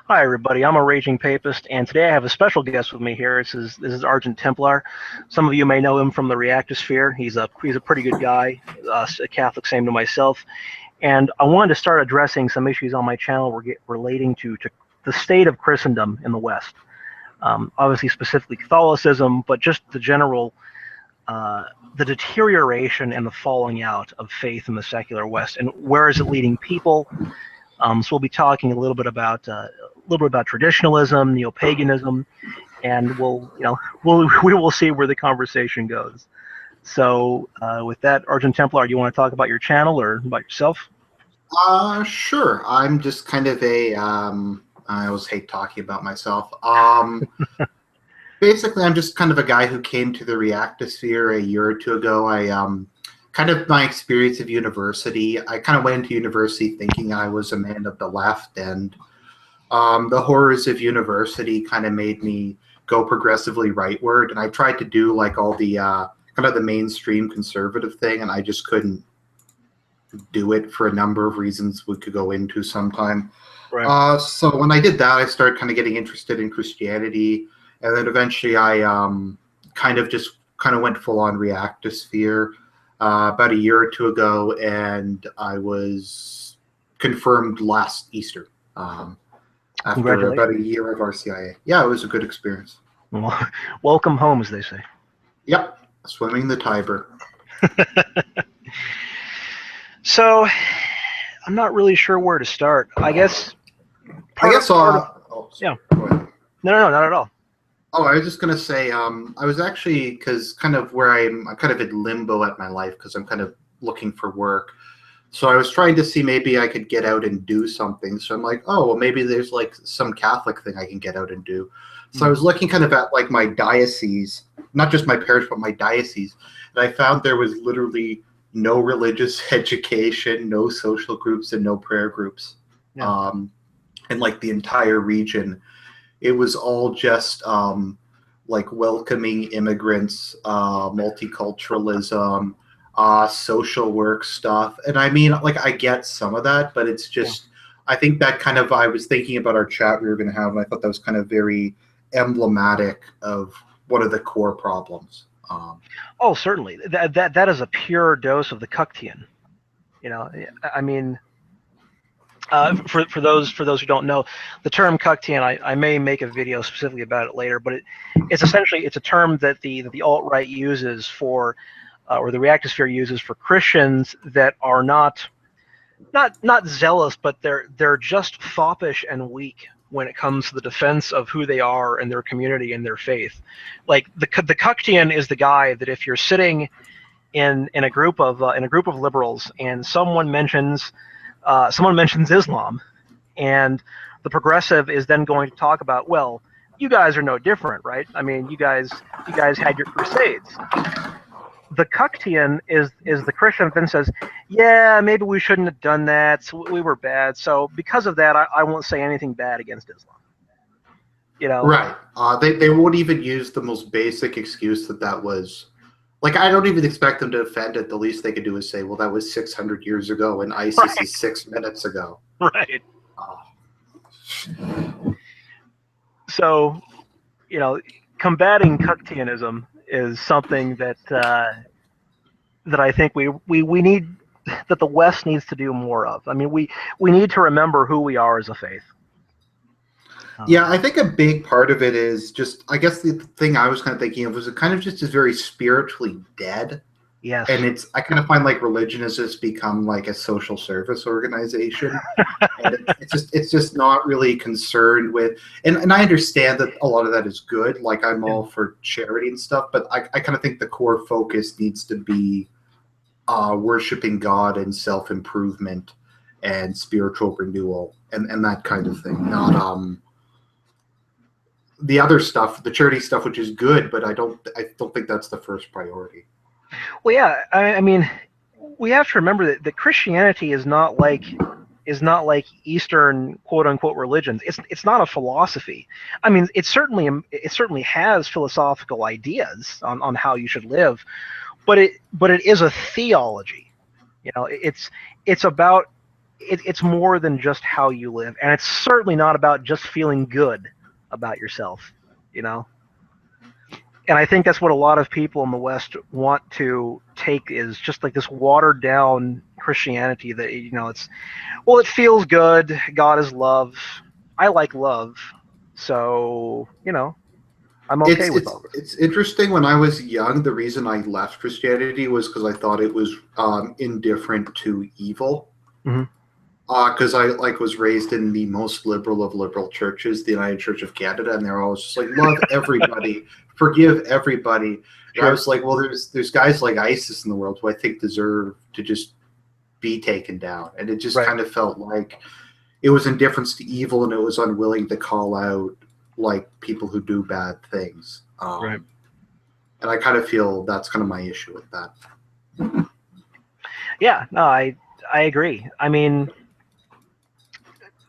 Hi, everybody. I'm a raging papist, and today I have a special guest with me here. This is Argent Templar. Some of you may know him from the Reactosphere. He's a pretty good guy, a Catholic, same to myself. And I wanted to start addressing some issues on my channel relating to the state of Christendom in the West. Obviously, specifically Catholicism, but just the general the deterioration and the falling out of faith in the secular West, and where is it leading people? So we'll be talking a little bit about traditionalism, NeoPaganism, and we will see where the conversation goes. So with that, Argent Templar, do you want to talk about your channel or about yourself? Sure. I'm just kind of I always hate talking about myself. Basically, I'm just kind of a guy who came to the Reactosphere a year or two ago. Kind of my experience of university. I kind of went into university thinking I was a man of the left, and the horrors of university kind of made me go progressively rightward. And I tried to do like all the kind of the mainstream conservative thing, and I just couldn't do it for a number of reasons we could go into sometime. Right. So when I did that, I started kind of getting interested in Christianity, and then eventually I kind of went full on Reactosphere about a year or two ago, and I was confirmed last Easter after about a year of RCIA. Yeah, it was a good experience. Well, welcome home, as they say. Yep, swimming the Tiber. So, I'm not really sure where to start. I guess. Yeah. No, not at all. Oh, I was just gonna say, I was actually, because kind of where I'm kind of in limbo at my life because I'm kind of looking for work. So I was trying to see maybe I could get out and do something. So I'm like, oh, well, maybe there's like some Catholic thing I can get out and do. So I was looking kind of at like my diocese, not just my parish, but my diocese, and I found there was literally no religious education, no social groups, and no prayer groups. Yeah. In like the entire region. It was all just like welcoming immigrants, multiculturalism, social work stuff. And I mean, like, I get some of that, but it's just, I think that kind of, I was thinking about our chat we were going to have, and I thought that was kind of very emblematic of one of the core problems. Oh, certainly. That is a pure dose of the Cuctian. You know, I mean, for those who don't know, the term Cuctian, I may make a video specifically about it later, but it's essentially a term that the alt-right uses for, or the Reactosphere uses for Christians that are not zealous, but they're just foppish and weak when it comes to the defense of who they are and their community and their faith. Like the Cuctian is the guy that if you're sitting in a group of liberals and someone mentions Islam, and the progressive is then going to talk about, well, you guys are no different, right? I mean, you guys had your Crusades. The Cuctian is the Christian that then says, yeah, maybe we shouldn't have done that. So we were bad. So because of that, I won't say anything bad against Islam. You know, right? They won't even use the most basic excuse that was. Like, I don't even expect them to defend it. The least they could do is say, well, that was 600 years ago, and ISIS is 6 minutes ago. Right. So, you know, combating Cuctianism is something that I think we need, that the West needs to do more of. I mean, we need to remember who we are as a faith. Yeah, I think a big part of it is just, I guess the thing I was kind of thinking of was it kind of just is very spiritually dead. Yes. And I kind of find like religion has just become like a social service organization. And it's just not really concerned with, and I understand that a lot of that is good. Like, I'm all for charity and stuff, but I kind of think the core focus needs to be worshiping God and self-improvement and spiritual renewal and that kind of thing. Not the other stuff, the charity stuff, which is good, but I don't think that's the first priority. Well, yeah, I mean, we have to remember that Christianity is not like Eastern quote unquote religions. It's not a philosophy. I mean, it certainly has philosophical ideas on how you should live, but it is a theology. You know, it's about it's more than just how you live, and it's certainly not about just feeling good about yourself, you know. And I think that's what a lot of people in the West want to take, is just like this watered down Christianity that, you know, it's, well, it feels good. God is love. I like love. So, you know, I'm okay with all this. It's interesting. When I was young, the reason I left Christianity was because I thought it was indifferent to evil. Mm-hmm. Because I was raised in the most liberal of liberal churches, the United Church of Canada, and they're always just like, love everybody, forgive everybody. Sure. And I was like, well, there's guys like ISIS in the world who I think deserve to just be taken down, and it just kind of felt like it was indifference to evil, and it was unwilling to call out like people who do bad things. Right. And I kind of feel that's kind of my issue with that. Yeah, no, I agree. I mean,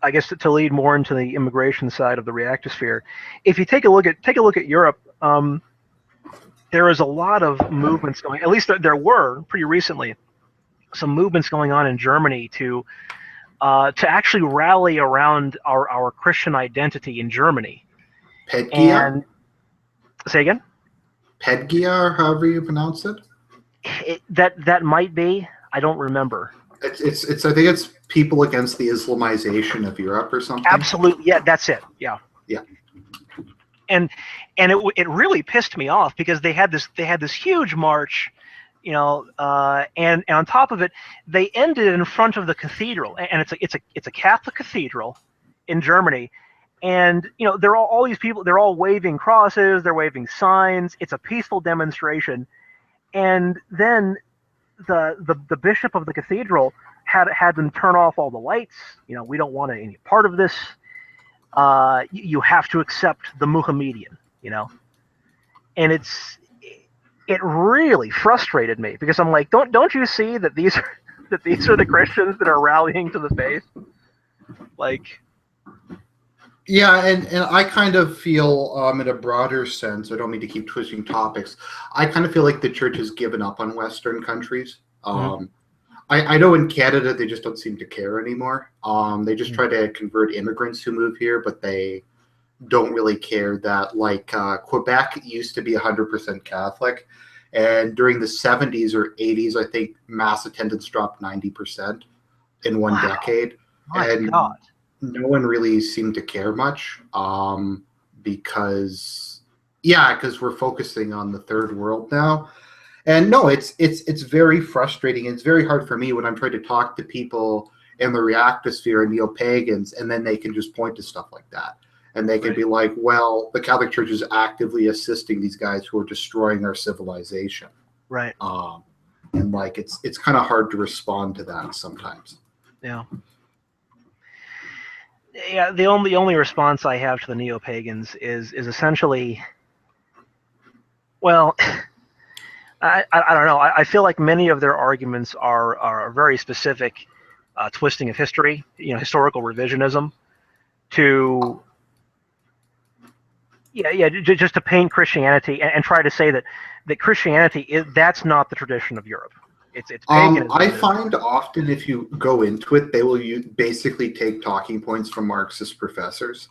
I guess to lead more into the immigration side of the Reactosphere, if you take a look at Europe, there is a lot of movements going. At least there were pretty recently some movements going on in Germany to actually rally around our Christian identity in Germany. Pedgia? And say again? Pedgia, or however you pronounce it? That might be. I don't remember. It's I think it's people against the Islamization of Europe or something. Absolutely, yeah, that's it. Yeah. Yeah. And it really pissed me off, because they had this huge march, you know, and on top of it, they ended in front of the cathedral, and it's a Catholic cathedral in Germany, and you know, they're all these people, they're all waving crosses, they're waving signs. It's a peaceful demonstration, and then the bishop of the cathedral had them turn off all the lights. You know, we don't want any part of this. You have to accept the Muhammadian, you know. And it really frustrated me, because I'm like, don't you see that these are the Christians that are rallying to the faith? Like, yeah, and I kind of feel, in a broader sense, I don't mean to keep twisting topics, I kind of feel like the church has given up on Western countries. I know in Canada they just don't seem to care anymore. They just try to convert immigrants who move here, but they don't really care that, like, Quebec used to be 100% Catholic, and during the 70s or 80s, I think mass attendance dropped 90% in one decade. My God. No one really seemed to care much, because we're focusing on the third world now. And no, it's very frustrating. It's very hard for me when I'm trying to talk to people in the Reactosphere and neo-pagans, and then they can just point to stuff like that. And they can be like, well, the Catholic Church is actively assisting these guys who are destroying our civilization. Right. And like, it's kind of hard to respond to that sometimes. Yeah. Yeah, the only response I have to the neo-pagans is essentially, well, I don't know. I feel like many of their arguments are very specific, twisting of history, you know, historical revisionism, to just to paint Christianity and try to say that Christianity that's not the tradition of Europe. It's paganism. I find often if you go into it, they will basically take talking points from Marxist professors.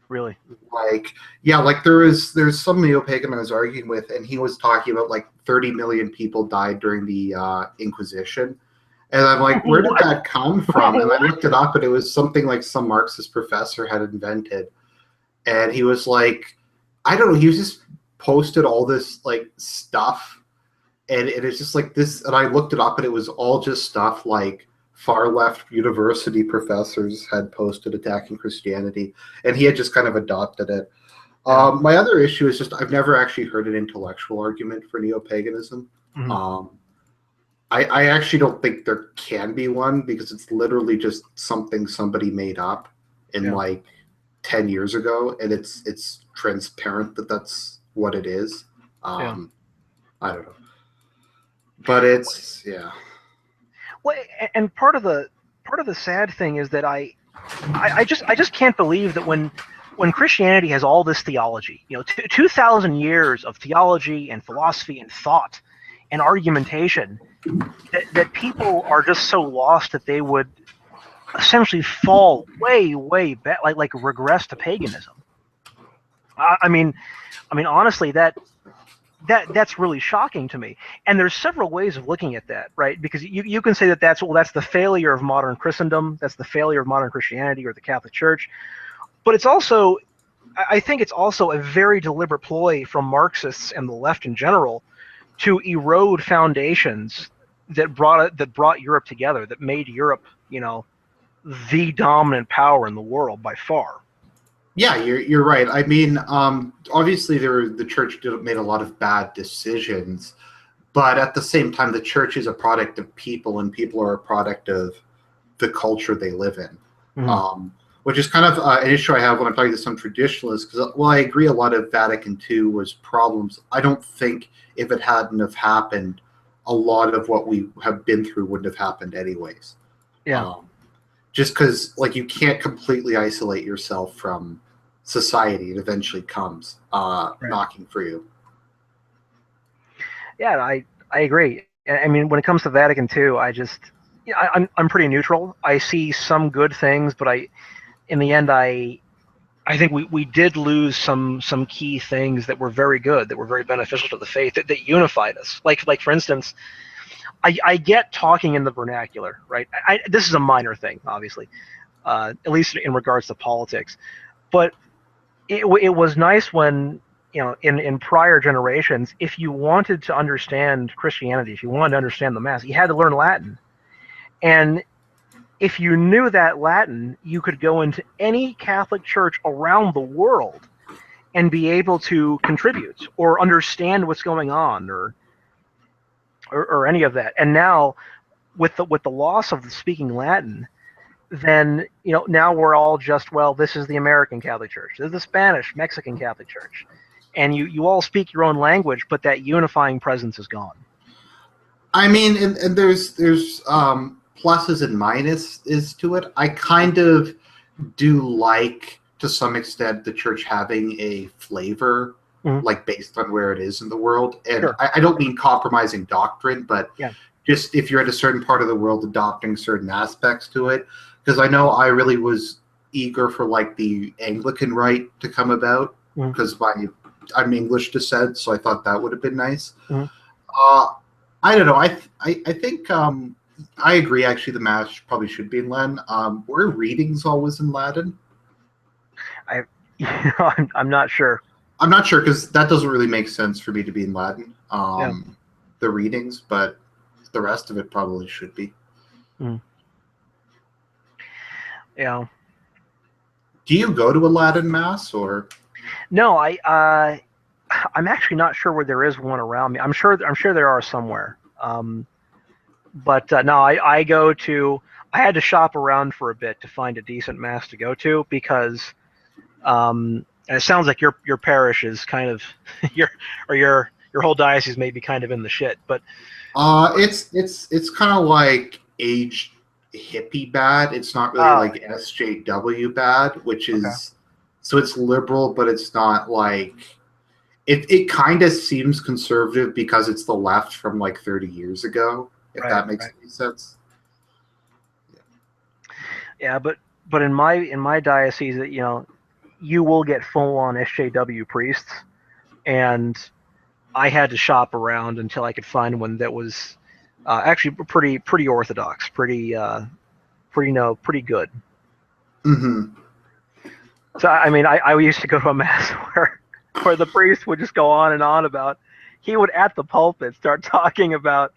Really? Like, yeah, like there's some neo-pagan I was arguing with, and he was talking about like 30 million people died during the Inquisition. And I'm like, where did that come from? And I looked it up, and it was something like some Marxist professor had invented. And he was like, I don't know, he was just posted all this like stuff. And it's just like this, and I looked it up, and it was all just stuff like far left university professors had posted attacking Christianity, and he had just kind of adopted it. My other issue is just I've never actually heard an intellectual argument for neo-paganism. I actually don't think there can be one, because it's literally just something somebody made up in like 10 years ago, and it's transparent that that's what it is. I don't know. But it's Well, and part of the sad thing is that I just can't believe that when Christianity has all this theology, you know, 2,000 years of theology and philosophy and thought and argumentation, that people are just so lost that they would essentially fall way back, like regress to paganism. I mean, honestly, that's really shocking to me. And there's several ways of looking at that, right? Because you can say that's the failure of modern Christendom, that's the failure of modern Christianity or the Catholic Church. But it's also, I think it's also a very deliberate ploy from Marxists and the left in general to erode foundations that brought Europe together, that made Europe, the dominant power in the world by far. Yeah, you're right. I mean, obviously, the church made a lot of bad decisions, but at the same time, the church is a product of people, and people are a product of the culture they live in. Mm-hmm. Which is kind of an issue I have when I'm talking to some traditionalists, because while I agree a lot of Vatican II was problems, I don't think if it hadn't have happened, a lot of what we have been through wouldn't have happened anyways. Yeah. Just because, like, you can't completely isolate yourself from society. It eventually comes knocking for you. Yeah, I agree. I mean, when it comes to Vatican II, I'm pretty neutral. I see some good things, but in the end, I think we did lose some key things that were very good, that were very beneficial to the faith, that unified us. Like for instance, I get talking in the vernacular, right? This is a minor thing, obviously, at least in regards to politics, but it was nice when, in prior generations, if you wanted to understand Christianity, if you wanted to understand the Mass, you had to learn Latin. And if you knew that Latin, you could go into any Catholic church around the world and be able to contribute or understand what's going on, or any of that. And now, with the loss of the speaking Latin, then now we're all just, well, this is the American Catholic Church, this is the Spanish Mexican Catholic Church, and you all speak your own language, but that unifying presence is gone. I mean, and there's pluses and minuses to it. I kind of do like, to some extent, the church having a flavor, like based on where it is in the world. And Sure. I don't mean compromising doctrine, but Yeah. just if you're at a certain part of the world, adopting certain aspects to it. Because I know I really was eager for like the Anglican rite to come about, because I'm English descent, so I thought that would have been nice. I don't know. I think I agree. Actually, the Mass probably should be in Latin. Were readings always in Latin? I'm not sure. I'm not sure, because that doesn't really make sense for me to be in Latin. The readings, but the rest of it probably should be. Yeah. Do you go to a Latin Mass, or? No, I'm actually not sure where there is one around me. I'm sure there are somewhere. But no, I go to. I had to shop around for a bit to find a decent Mass to go to, because and it sounds like your parish is kind of your whole diocese may be kind of in the shit, but it's kind of like age hippie bad. It's not really like SJW bad, which is so it's liberal, but it's not like it kind of seems conservative because it's the left from like 30 years ago, if that makes any sense. Yeah, but in my diocese, you will get full on SJW priests, and I had to shop around until I could find one that was actually pretty orthodox, pretty good. So I mean, I used to go to a Mass where the priest would just go on and on about, he would at the pulpit start talking about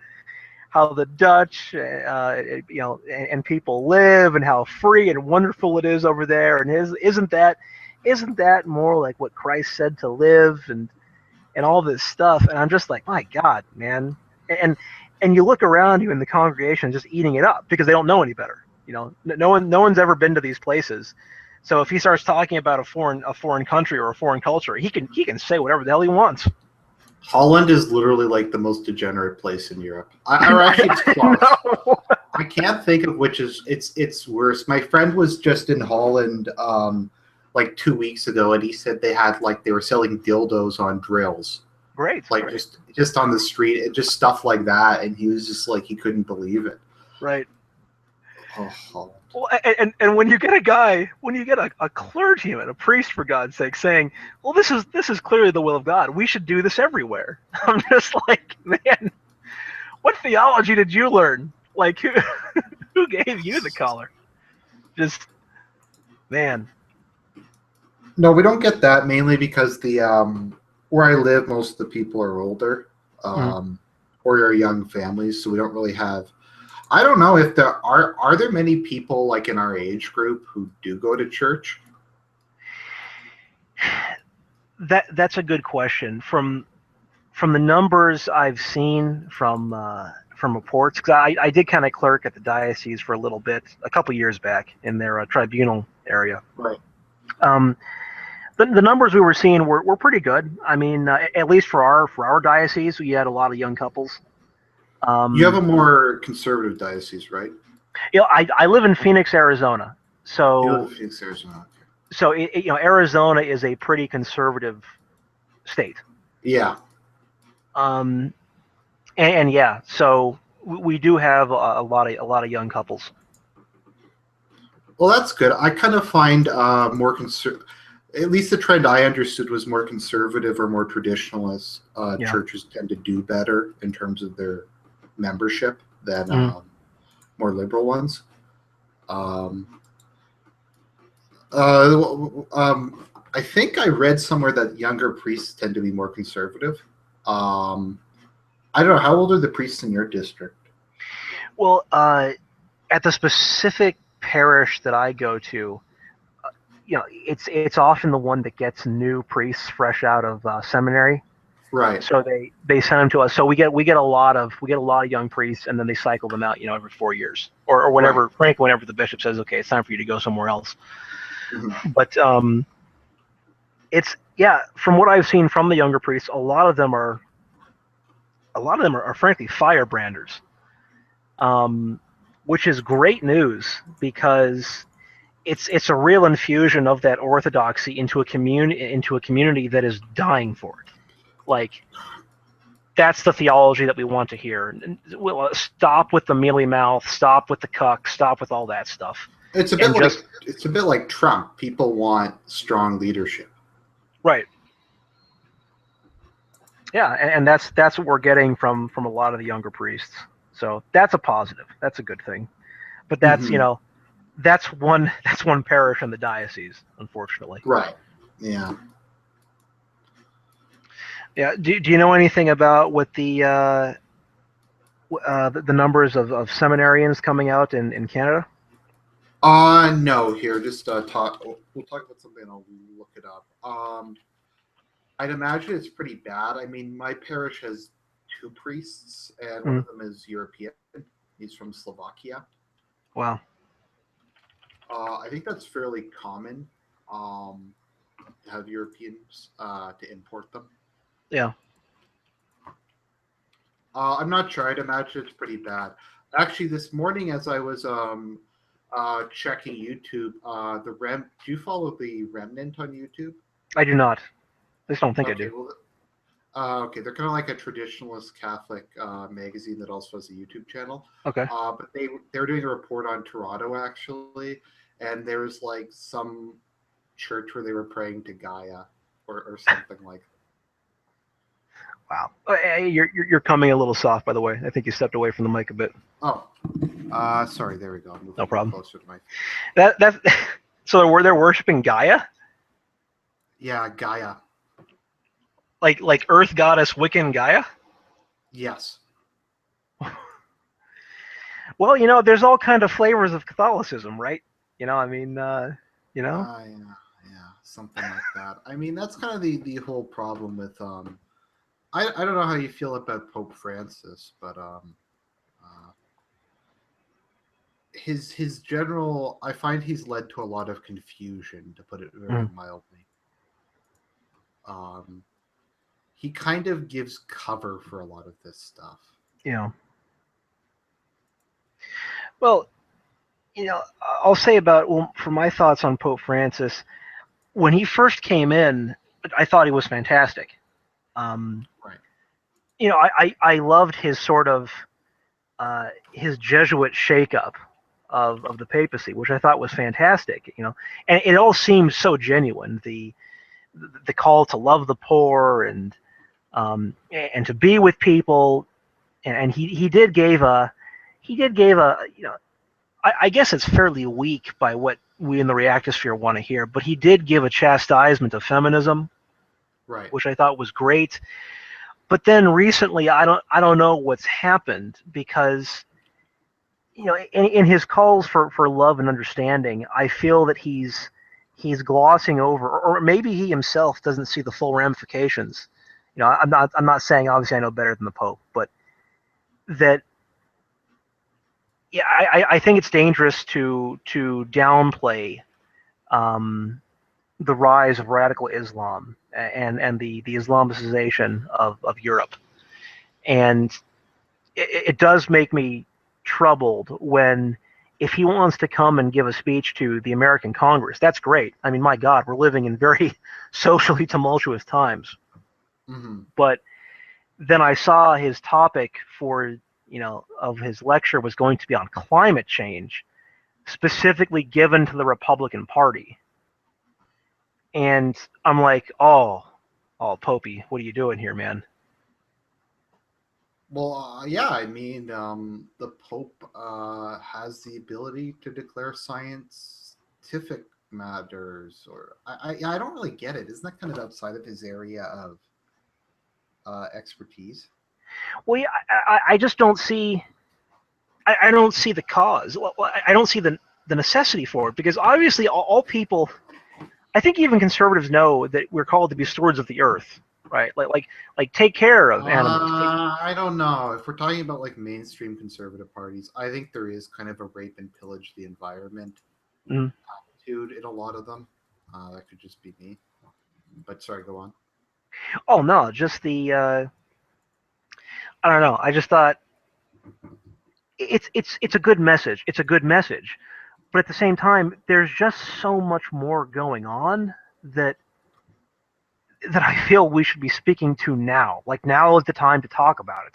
how the Dutch, and people live, and how free and wonderful it is over there, and isn't that more like what Christ said to live, and all this stuff. And I'm just like, my God, man. And you look around you in the congregation just eating it up, because they don't know any better. No one's ever been to these places. So if he starts talking about a foreign country or a foreign culture, he can say whatever the hell he wants. Holland is literally like the most degenerate place in Europe. Actually, it's close. I can't think of which is it's worse. My friend was just in Holland like 2 weeks ago, and he said they were selling dildos on drills. Great. Like just on the street, just stuff like that, and he was just like, he couldn't believe it. Right. Oh. Well, and when you get a guy, when you get a clergyman, a priest for God's sake, saying, "Well, this is clearly the will of God. We should do this everywhere." I'm just like, man, what theology did you learn? Like, who gave you the collar? Just, man. No, we don't get that mainly because the where I live, most of the people are older, or are young families, so we don't really have. I don't know if there are there many people like in our age group who do go to church. That's a good question. From the numbers I've seen from reports, because I did kind of clerk at the diocese for a little bit, a couple years back in their tribunal area. Right. The numbers we were seeing were pretty good. I mean, at least for our diocese, we had a lot of young couples. You have a more conservative diocese, right? You know, I live in Phoenix, Arizona. So you live in Phoenix, Arizona. So Arizona is a pretty conservative state. Yeah. And yeah, so we do have a lot of young couples. Well, that's good. I kind of find more at least the trend I understood was more conservative or more traditionalist churches tend to do better in terms of their membership than more liberal ones. I think I read somewhere that younger priests tend to be more conservative. I don't know. How old are the priests in your district? Well, at the specific parish that I go to, it's often the one that gets new priests fresh out of seminary. Right. So they send them to us. So we get a lot of young priests, and then they cycle them out, every 4 years or whenever, Right. frankly, whenever the bishop says, okay, it's time for you to go somewhere else. Mm-hmm. But from what I've seen from the younger priests, a lot of them are frankly firebranders, which is great news because it's a real infusion of that orthodoxy into a community that is dying for it. Like, that's the theology that we want to hear. Stop with the mealy mouth. Stop with the cuck. Stop with all that stuff. It's a bit like Trump. People want strong leadership. Right. Yeah, and that's what we're getting from a lot of the younger priests. So that's a positive. That's a good thing. But that's that's one parish in the diocese, unfortunately. Right. Yeah. Yeah. Do you know anything about what the numbers of seminarians coming out in Canada? No. Here, just talk. We'll talk about something. And I'll look it up. I'd imagine it's pretty bad. I mean, my parish has 2 priests, and one of them is European. He's from Slovakia. Wow. I think that's fairly common to have Europeans to import them. Yeah. I'm not sure. I'd imagine it's pretty bad. Actually, this morning as I was checking YouTube, do you follow the Remnant on YouTube? I do not. I just don't think I do. Well, okay, they're kind of like a traditionalist Catholic magazine that also has a YouTube channel. Okay. But they were doing a report on Toronto actually, and there was like some church where they were praying to Gaia or something like that. Wow. You're coming a little soft, by the way. I think you stepped away from the mic a bit. Oh, sorry. There we go. No problem. Closer to my... So they're worshiping Gaia? Yeah, Gaia. Like Earth goddess Wiccan Gaia? Yes. Well, there's all kind of flavors of Catholicism, right? I mean, Yeah, something like that. I mean, that's kind of the whole problem with I don't know how you feel about Pope Francis, but his general, I find he's led to a lot of confusion, to put it very mildly. He kind of gives cover for a lot of this stuff. Yeah. Well, I'll say for my thoughts on Pope Francis, when he first came in, I thought he was fantastic. Right. I loved his sort of his Jesuit shakeup of the papacy, which I thought was fantastic. And it all seemed so genuine. The call to love the poor and to be with people, and he did gave a I guess it's fairly weak by what we in the Reactosphere want to hear, but he did give a chastisement of feminism, Right. which I thought was great. But then recently, I don't know what's happened, because in his calls for love and understanding, I feel that he's glossing over, or maybe he himself doesn't see the full ramifications. I'm not saying obviously I know better than the Pope, but that yeah, I think it's dangerous to downplay the rise of radical Islam and the Islamicization of Europe. And it does make me troubled when, if he wants to come and give a speech to the American Congress, that's great. I mean, my God, we're living in very socially tumultuous times. Mm-hmm. But then I saw his topic for, of his lecture was going to be on climate change, specifically given to the Republican Party. And I'm like, oh, Popey, what are you doing here, man? Well, yeah, I mean, the Pope has the ability to declare scientific matters, or I don't really get it. Isn't that kind of outside of his area of expertise? Well, yeah, I just don't see. I don't see the cause. Well, I don't see the necessity for it, because obviously all people. I think even conservatives know that we're called to be stewards of the earth, right? Like take care of animals. I don't know. If we're talking about like mainstream conservative parties, I think there is kind of a rape and pillage the environment attitude in a lot of them. That could just be me. But sorry, go on. Oh no, just the I don't know. I just thought it's a good message. It's a good message, but at the same time, there's just so much more going on that I feel we should be speaking to now. Like, now is the time to talk about it.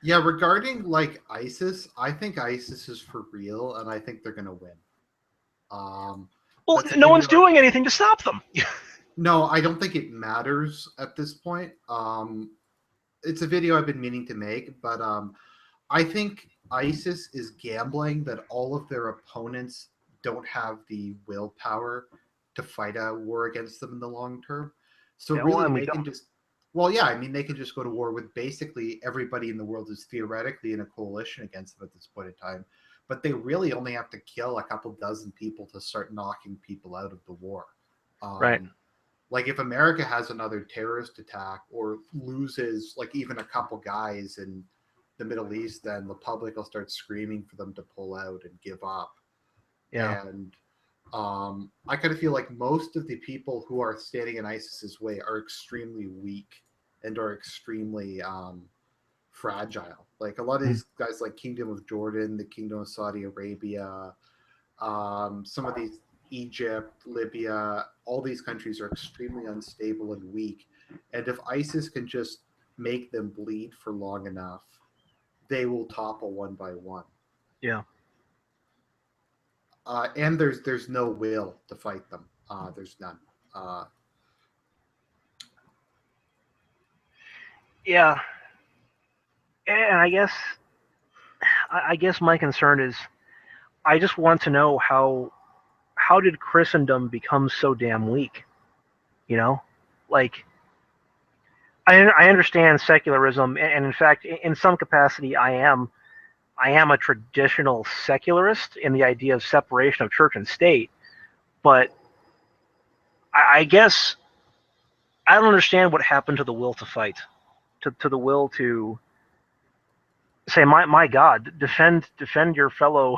Yeah, regarding like ISIS, I think ISIS is for real, and I think they're gonna win. Well, That's a no one's video. doing anything to stop them. No, I don't think it matters at this point. It's a video I've been meaning to make, but I think ISIS is gambling that all of their opponents don't have the willpower to fight a war against them in the long term. So Yeah, well, really, and we they can don't. just, well, yeah, I mean, they can just go to war with basically everybody in the world is theoretically in a coalition against them at this point in time. But they really only have to kill a couple dozen people to start knocking people out of the war. Right. Like if America has another terrorist attack or loses like even a couple guys in the Middle East, then the public will start screaming for them to pull out and give up. Yeah. And I kind of feel like most of the people who are standing in ISIS's way are extremely weak and are extremely fragile. Like a lot of these guys, like Kingdom of Jordan, the Kingdom of Saudi Arabia, some of these Egypt, Libya, all these countries are extremely unstable and weak. And if ISIS can just make them bleed for long enough, they will topple one by one. Yeah. And there's no will to fight them. There's none. Yeah. And I guess my concern is, I just want to know how did Christendom become so damn weak? Like, I understand secularism, and in fact, in some capacity, I am a traditional secularist in the idea of separation of church and state. But I guess I don't understand what happened to the will to fight, to the will to say, my God, defend your fellow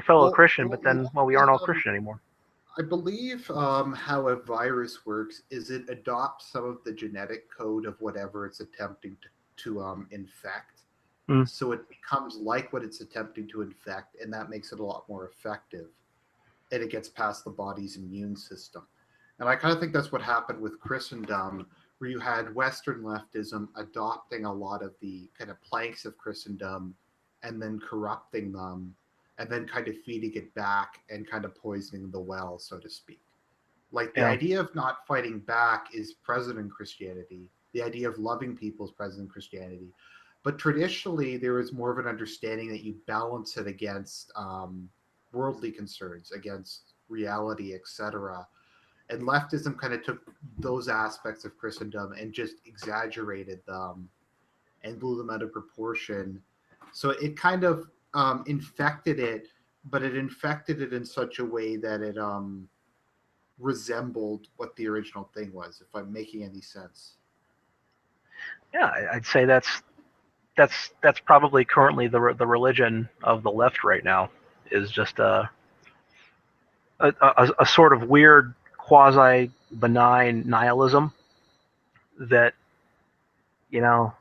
Well, Christian, but then, well, we aren't all Christian anymore. I believe how a virus works is it adopts some of the genetic code of whatever it's attempting to infect. So it becomes like what it's attempting to infect, and that makes it a lot more effective. And it gets past the body's immune system. And I kind of think that's what happened with Christendom, where you had Western leftism adopting a lot of the kind of planks of Christendom and then corrupting them, and then kind of feeding it back and kind of poisoning the well, so to speak. Like the idea of not fighting back is present in Christianity. The idea of loving people is present in Christianity. But traditionally, there is more of an understanding that you balance it against worldly concerns, against reality, etc. And leftism kind of took those aspects of Christendom and just exaggerated them and blew them out of proportion. So it kind of infected it, but it infected it in such a way that it resembled what the original thing was, if I'm making any sense. Yeah, I'd say that's probably currently the religion of the left right now, is just a sort of weird quasi benign nihilism that, you know.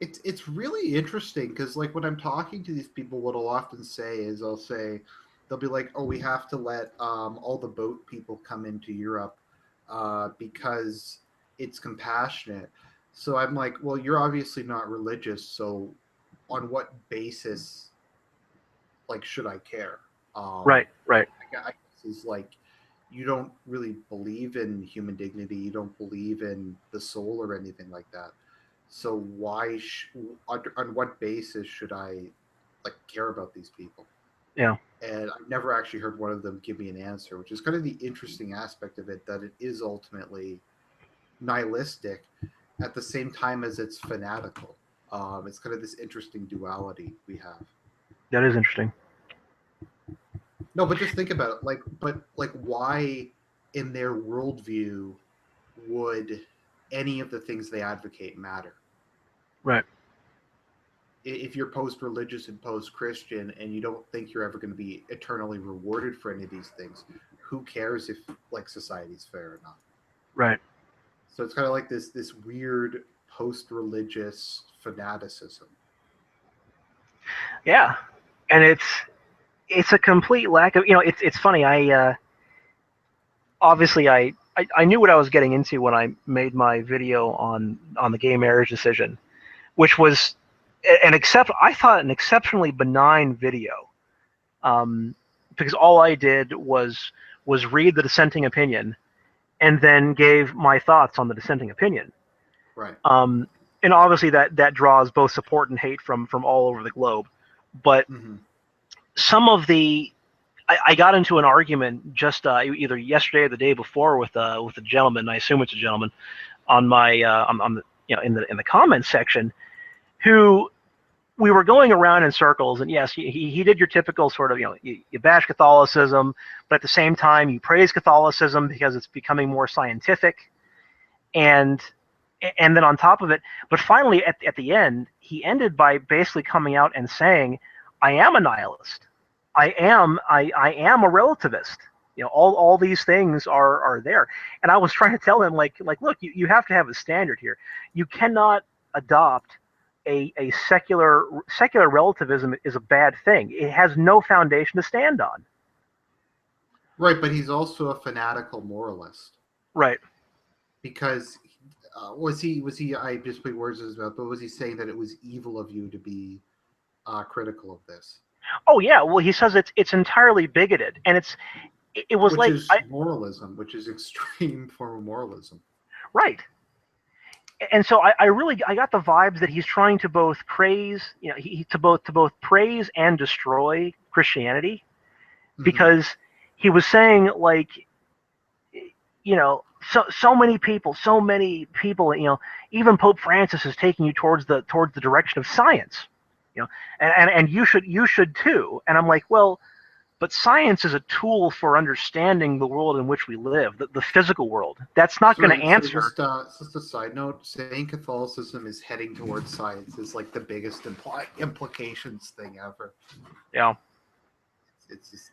It's really interesting because, like, when I'm talking to these people, what I'll often say is they'll be like, "Oh, we have to let all the boat people come into Europe because it's compassionate." So I'm like, "Well, you're obviously not religious, so on what basis, like, should I care?" Right. I guess is like, you don't really believe in human dignity, you don't believe in the soul or anything like that. So why, on what basis should I like care about these people? Yeah. And I've never actually heard one of them give me an answer, which is kind of the interesting aspect of it, that it is ultimately nihilistic at the same time as it's fanatical. It's kind of this interesting duality we have. That is interesting. No, but just think about it. Like, why in their worldview would any of the things they advocate matter? Right. If you're post-religious and post-Christian and you don't think you're ever going to be eternally rewarded for any of these things, who cares if, like, society's fair or not? Right. So it's kind of like this weird post-religious fanaticism. Yeah, and it's a complete lack of, it's funny. Obviously I knew what I was getting into when I made my video on the gay marriage decision, which was I thought an exceptionally benign video, because all I did was read the dissenting opinion and then gave my thoughts on the dissenting opinion. Right. And obviously that draws both support and hate from all over the globe, but some of the I got into an argument just either yesterday or the day before with a gentleman. I assume it's a gentleman on my on the in the comments section, who we were going around in circles. And yes, he did your typical sort of, you bash Catholicism, but at the same time you praise Catholicism because it's becoming more scientific, and then on top of it, but finally at the end, he ended by basically coming out and saying, "I am a nihilist. I am a relativist. All these things are there." And I was trying to tell him, like look, you have to have a standard here. You cannot adopt a secular relativism is a bad thing. It has no foundation to stand on. Right, but he's also a fanatical moralist. Right. Because was he? I just put words in his mouth, but was he saying that it was evil of you to be critical of this? Oh yeah. Well, he says it's entirely bigoted, and it was which like is moralism, which is extreme form of moralism. Right. And so I got the vibes that he's trying to both praise, to both praise and destroy Christianity, because he was saying, like, so many people, even Pope Francis is taking you towards the direction of science, and you should too. And I'm like, well, but science is a tool for understanding the world in which we live, the physical world. That's not going to answer. So just a side note, saying Catholicism is heading towards science is like the biggest implications thing ever. Yeah. It's just.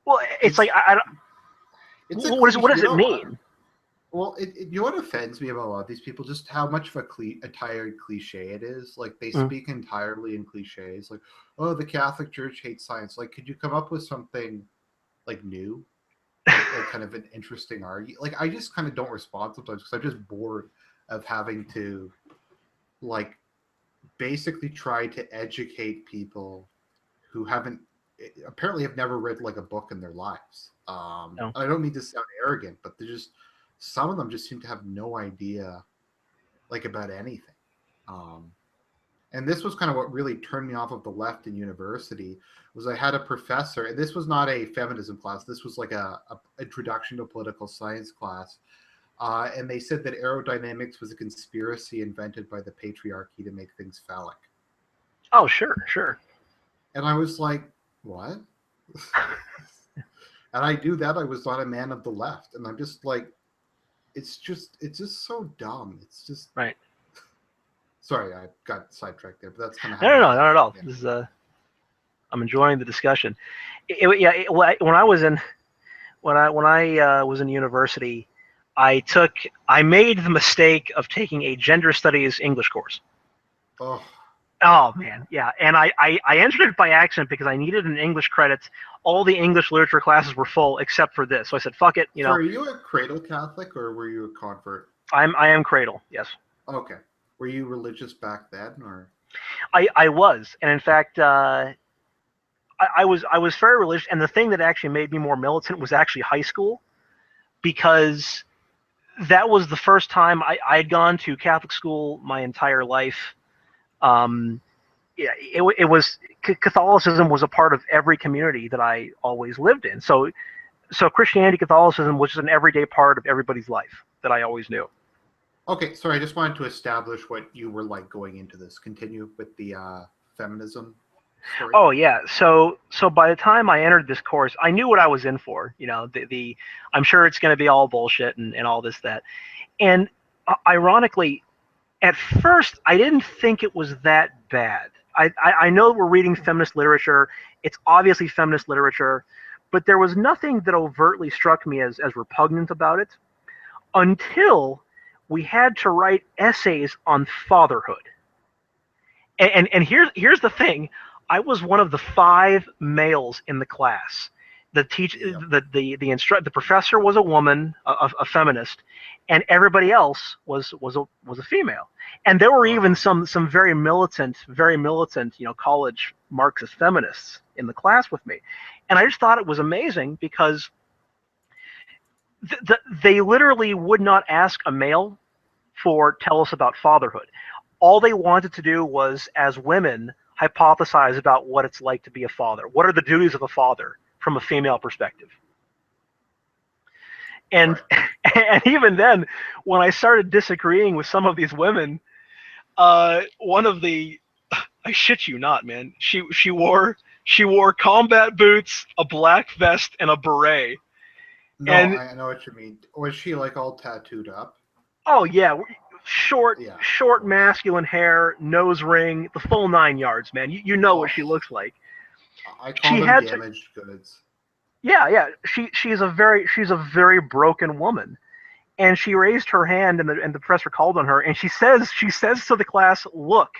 Well, it's like I don't. What does it mean? Well, you know what offends me about a lot of these people? Just how much of a tired cliche it is. Like, they speak entirely in cliches. Like, oh, the Catholic Church hates science. Like, could you come up with something like new, like kind of an interesting argument? Like, I just kind of don't respond sometimes because I'm just bored of having to like basically try to educate people who apparently have never read like a book in their lives. No. I don't mean to sound arrogant, but some of them just seem to have no idea like about anything. And this was kind of what really turned me off of the left in university. Was I had a professor, and this was not a feminism class. This was like a introduction to political science class. And they said that aerodynamics was a conspiracy invented by the patriarchy to make things phallic. Oh, sure. And I was like, what? And I knew that I was not a man of the left. And I'm just like, it's just so dumb. It's just right. Sorry, I got sidetracked there, but that's kind of No, not at all. Yeah. This is I'm enjoying the discussion. When I was in university, I made the mistake of taking a gender studies English course. Oh man, yeah, and I entered it by accident because I needed an English credit. All the English literature classes were full except for this, so I said, "Fuck it." So are you a cradle Catholic or were you a convert? I am cradle, yes. Okay. Were you religious back then, or? I was, and in fact, I was very religious. And the thing that actually made me more militant was actually high school, because that was the first time I had gone to Catholic school my entire life. Yeah, it was Catholicism was a part of every community that I always lived in. So Christianity, Catholicism was just an everyday part of everybody's life that I always knew. Okay, sorry, I just wanted to establish what you were like going into this. Continue with the feminism story. Oh yeah, so by the time I entered this course, I knew what I was in for. You know, I'm sure it's going to be all bullshit and all this that, and ironically, at first I didn't think it was that bad. I know we're reading feminist literature; it's obviously feminist literature, but there was nothing that overtly struck me as repugnant about it until we had to write essays on fatherhood. And here's the thing: I was one of the 5 males in the class. The professor was a woman, a feminist, and everybody else was a female. And there were even some very militant, college Marxist feminists in the class with me. And I just thought it was amazing because they literally would not ask a male tell us about fatherhood. All they wanted to do was, as women, hypothesize about what it's like to be a father. What are the duties of a father from a female perspective? And and even then, when I started disagreeing with some of these women, one of the, I shit you not, man, she wore combat boots, a black vest, and a beret. No, and I know what you mean. Was she like all tattooed up? Oh yeah, short masculine hair, nose ring, the full 9 yards, man. You know what she looks like. I call them damaged goods. Yeah. She's a very broken woman, and she raised her hand, and the professor called on her, and she says to the class, "Look,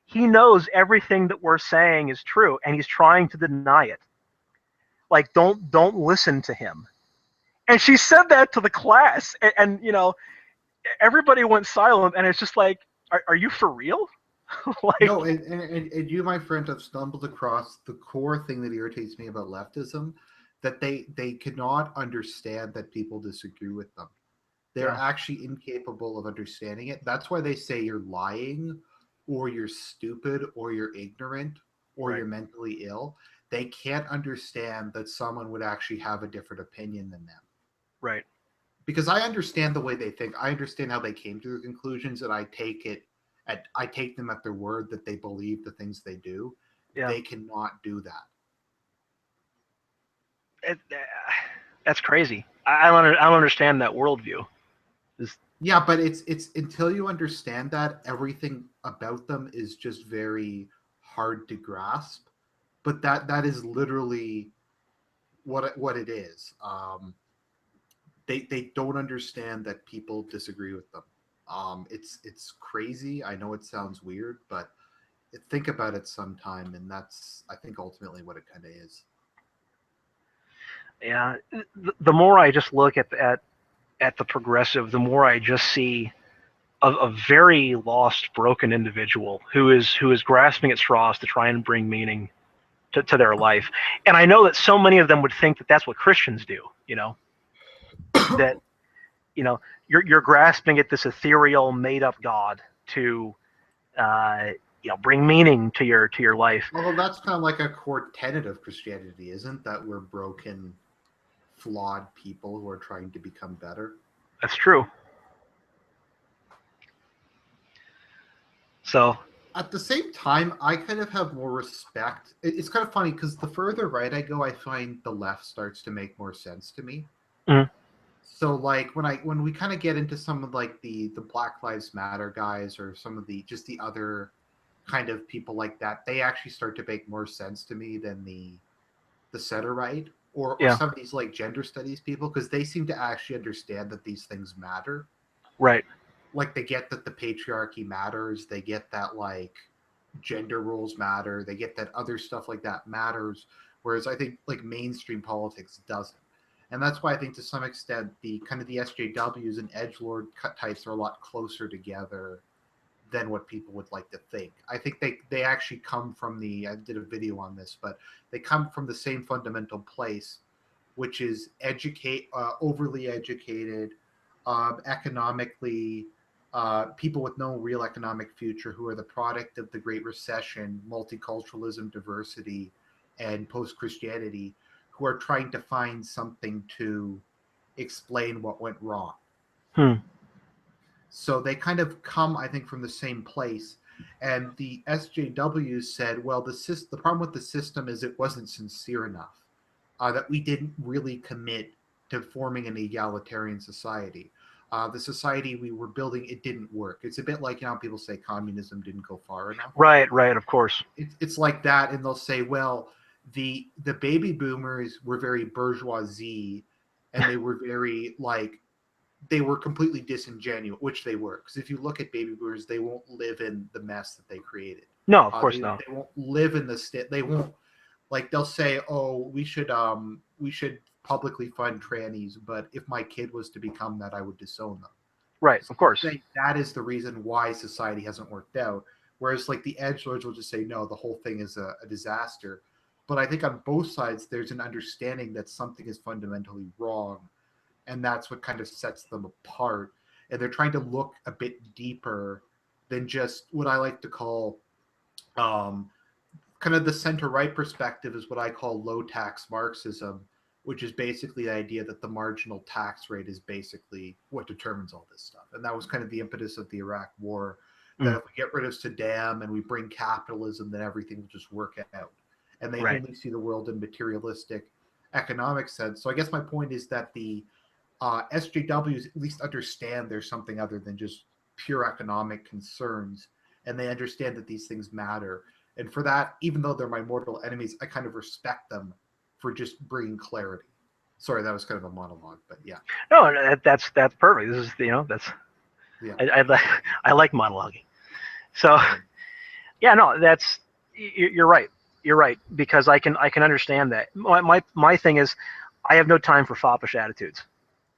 he knows everything that we're saying is true, and he's trying to deny it. Like, don't listen to him." And she said that to the class, and you know, everybody went silent, and it's just like, are you for real? Like, no, and you, my friend, have stumbled across the core thing that irritates me about leftism, that they cannot understand that people disagree with them. They're actually incapable of understanding it. That's why they say you're lying, or you're stupid, or you're ignorant, or you're mentally ill. They can't understand that someone would actually have a different opinion than them. Right. Because I understand the way they think. I understand how they came to their conclusions, and I take them at their word that they believe the things they do. Yeah. They cannot do that. That's crazy. I don't understand that worldview. Yeah, but it's until you understand that, everything about them is just very hard to grasp. But that is literally what it is. They don't understand that people disagree with them. It's crazy. I know it sounds weird, but think about it sometime, and that's, I think, ultimately what it kind of is. Yeah, the more I just look at the progressive, the more I just see a very lost, broken individual who is grasping at straws to try and bring meaning to their life. And I know that so many of them would think that that's what Christians do. That you're grasping at this ethereal, made-up God to bring meaning to your life. Well, that's kind of like a core tenet of Christianity, isn't that we're broken, flawed people who are trying to become better? That's true. So at the same time, I kind of have more respect. It's kind of funny because the further right I go, I find the left starts to make more sense to me. Mhm. So like when we kind of get into some of like the Black Lives Matter guys or some of the other kind of people like that, they actually start to make more sense to me than the center right or Yeah. some of these like gender studies people, because they seem to actually understand that these things matter. Right. Like they get that the patriarchy matters, they get that like gender roles matter, they get that other stuff like that matters, whereas I think like mainstream politics doesn't. And that's why I think to some extent the kind of the SJWs and edgelord cut types are a lot closer together than what people would like to think. I think they actually come from I did a video on this, but they come from the same fundamental place, which is overly educated, economically, people with no real economic future who are the product of the Great Recession, multiculturalism, diversity, and post-Christianity, who are trying to find something to explain what went wrong. So they kind of come, I think, from the same place. And the SJWs said, well, the problem with the system is it wasn't sincere enough, that we didn't really commit to forming an egalitarian society. The society we were building, it didn't work. It's a bit like, people say communism didn't go far enough. Right, of course. It's like that, and they'll say, well, the baby boomers were very bourgeoisie, and they were very they were completely disingenuous, which they were. Because if you look at baby boomers, they won't live in the mess that they created. No, of course not. They won't live in the state. They won't, they'll say, oh, we should publicly fund trannies, but if my kid was to become that, I would disown them. Right, of course. That is the reason why society hasn't worked out. Whereas like the edgelords will just say, no, the whole thing is a disaster. But I think on both sides, there's an understanding that something is fundamentally wrong. And that's what kind of sets them apart. And they're trying to look a bit deeper than just what I like to call kind of the center-right perspective is what I call low-tax Marxism, which is basically the idea that the marginal tax rate is basically what determines all this stuff. And that was kind of the impetus of the Iraq War, that if we get rid of Saddam and we bring capitalism, then everything will just work out. And they only see the world in materialistic economic sense. So I guess my point is that the SJWs at least understand there's something other than just pure economic concerns, and they understand that these things matter. And for that, even though they're my mortal enemies, I kind of respect them for just bringing clarity. Sorry, that was kind of a monologue, but yeah. No, that's perfect. This is that's yeah. I like monologuing. So yeah, no, you're right. You're right, because I can understand that. My thing is, I have no time for foppish attitudes.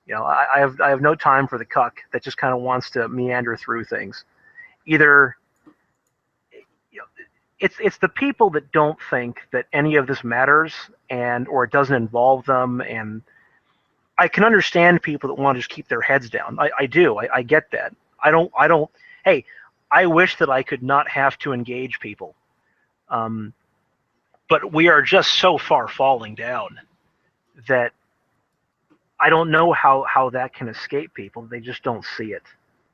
I have no time for the cuck that just kind of wants to meander through things. Either it's the people that don't think that any of this matters or it doesn't involve them, and I can understand people that want to just keep their heads down. I do. I get that. I don't. Hey, I wish that I could not have to engage people. But we are just so far falling down that I don't know how that can escape people. They just don't see it.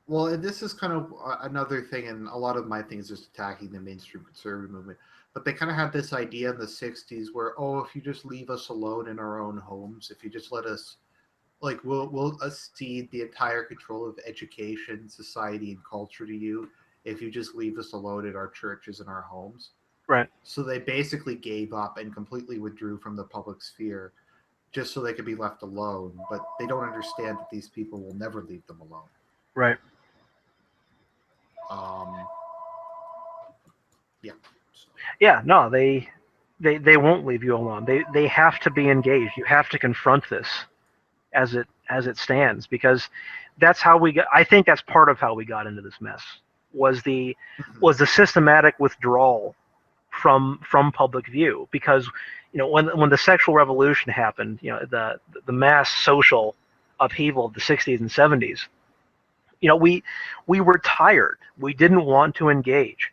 Well, and this is kind of another thing, and a lot of my thing is just attacking the mainstream conservative movement. But they kind of had this idea in the 60s where, oh, if you just leave us alone in our own homes, if you just let us, we'll cede the entire control of education, society, and culture to you if you just leave us alone in our churches and our homes. Right. So they basically gave up and completely withdrew from the public sphere just so they could be left alone. But they don't understand that these people will never leave them alone. Right. Yeah. Yeah, no, they won't leave you alone. They have to be engaged. You have to confront this as it as it stands, because that's how we got. I think that's part of how we got into this mess was the systematic withdrawal from public view, because when the sexual revolution happened, the mass social upheaval of the 60s and 70s, we were tired. We didn't want to engage.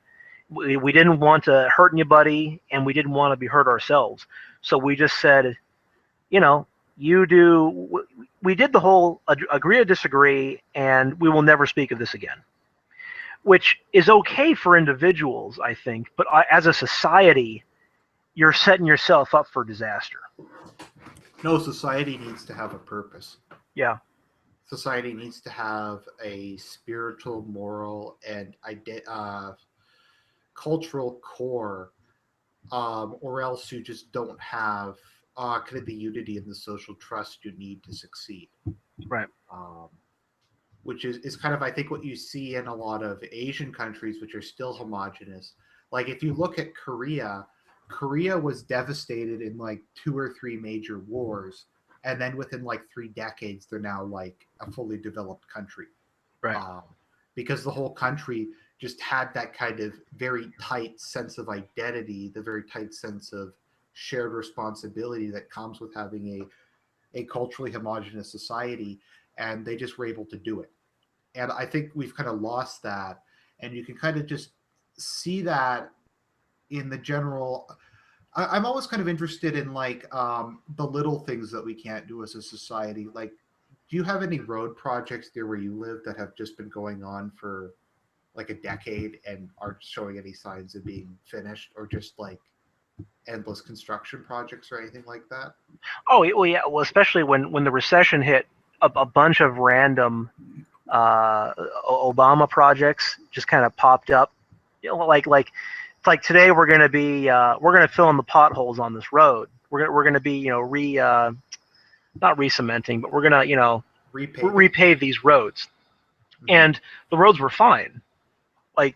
We didn't want to hurt anybody, and we didn't want to be hurt ourselves. So we just said, you do. We did the whole agree to disagree, and we will never speak of this again, which is okay for individuals, I think, but as a society, you're setting yourself up for disaster. No, society needs to have a purpose. Yeah. Society needs to have a spiritual, moral, and cultural core, or else you just don't have kind of the unity and the social trust you need to succeed. Right. Which is kind of, I think, what you see in a lot of Asian countries, which are still homogenous. Like if you look at Korea was devastated in like 2 or 3 major wars. And then within like 3 decades, they're now like a fully developed country. Right. Because the whole country just had that kind of very tight sense of identity, the very tight sense of shared responsibility that comes with having a culturally homogenous society. And they just were able to do it. And I think we've kind of lost that. And you can kind of just see that in the general. I'm always kind of interested in like the little things that we can't do as a society. Like, do you have any road projects there where you live that have just been going on for like a decade and aren't showing any signs of being finished, or just like endless construction projects or anything like that? Oh, well, yeah. Well, especially when the recession hit, a bunch of random Obama projects just kind of popped up. Like it's like today we're going to fill in the potholes on this road. We're going to be not re-cementing, but we're going to repave these roads. Mm-hmm. And the roads were fine. Like,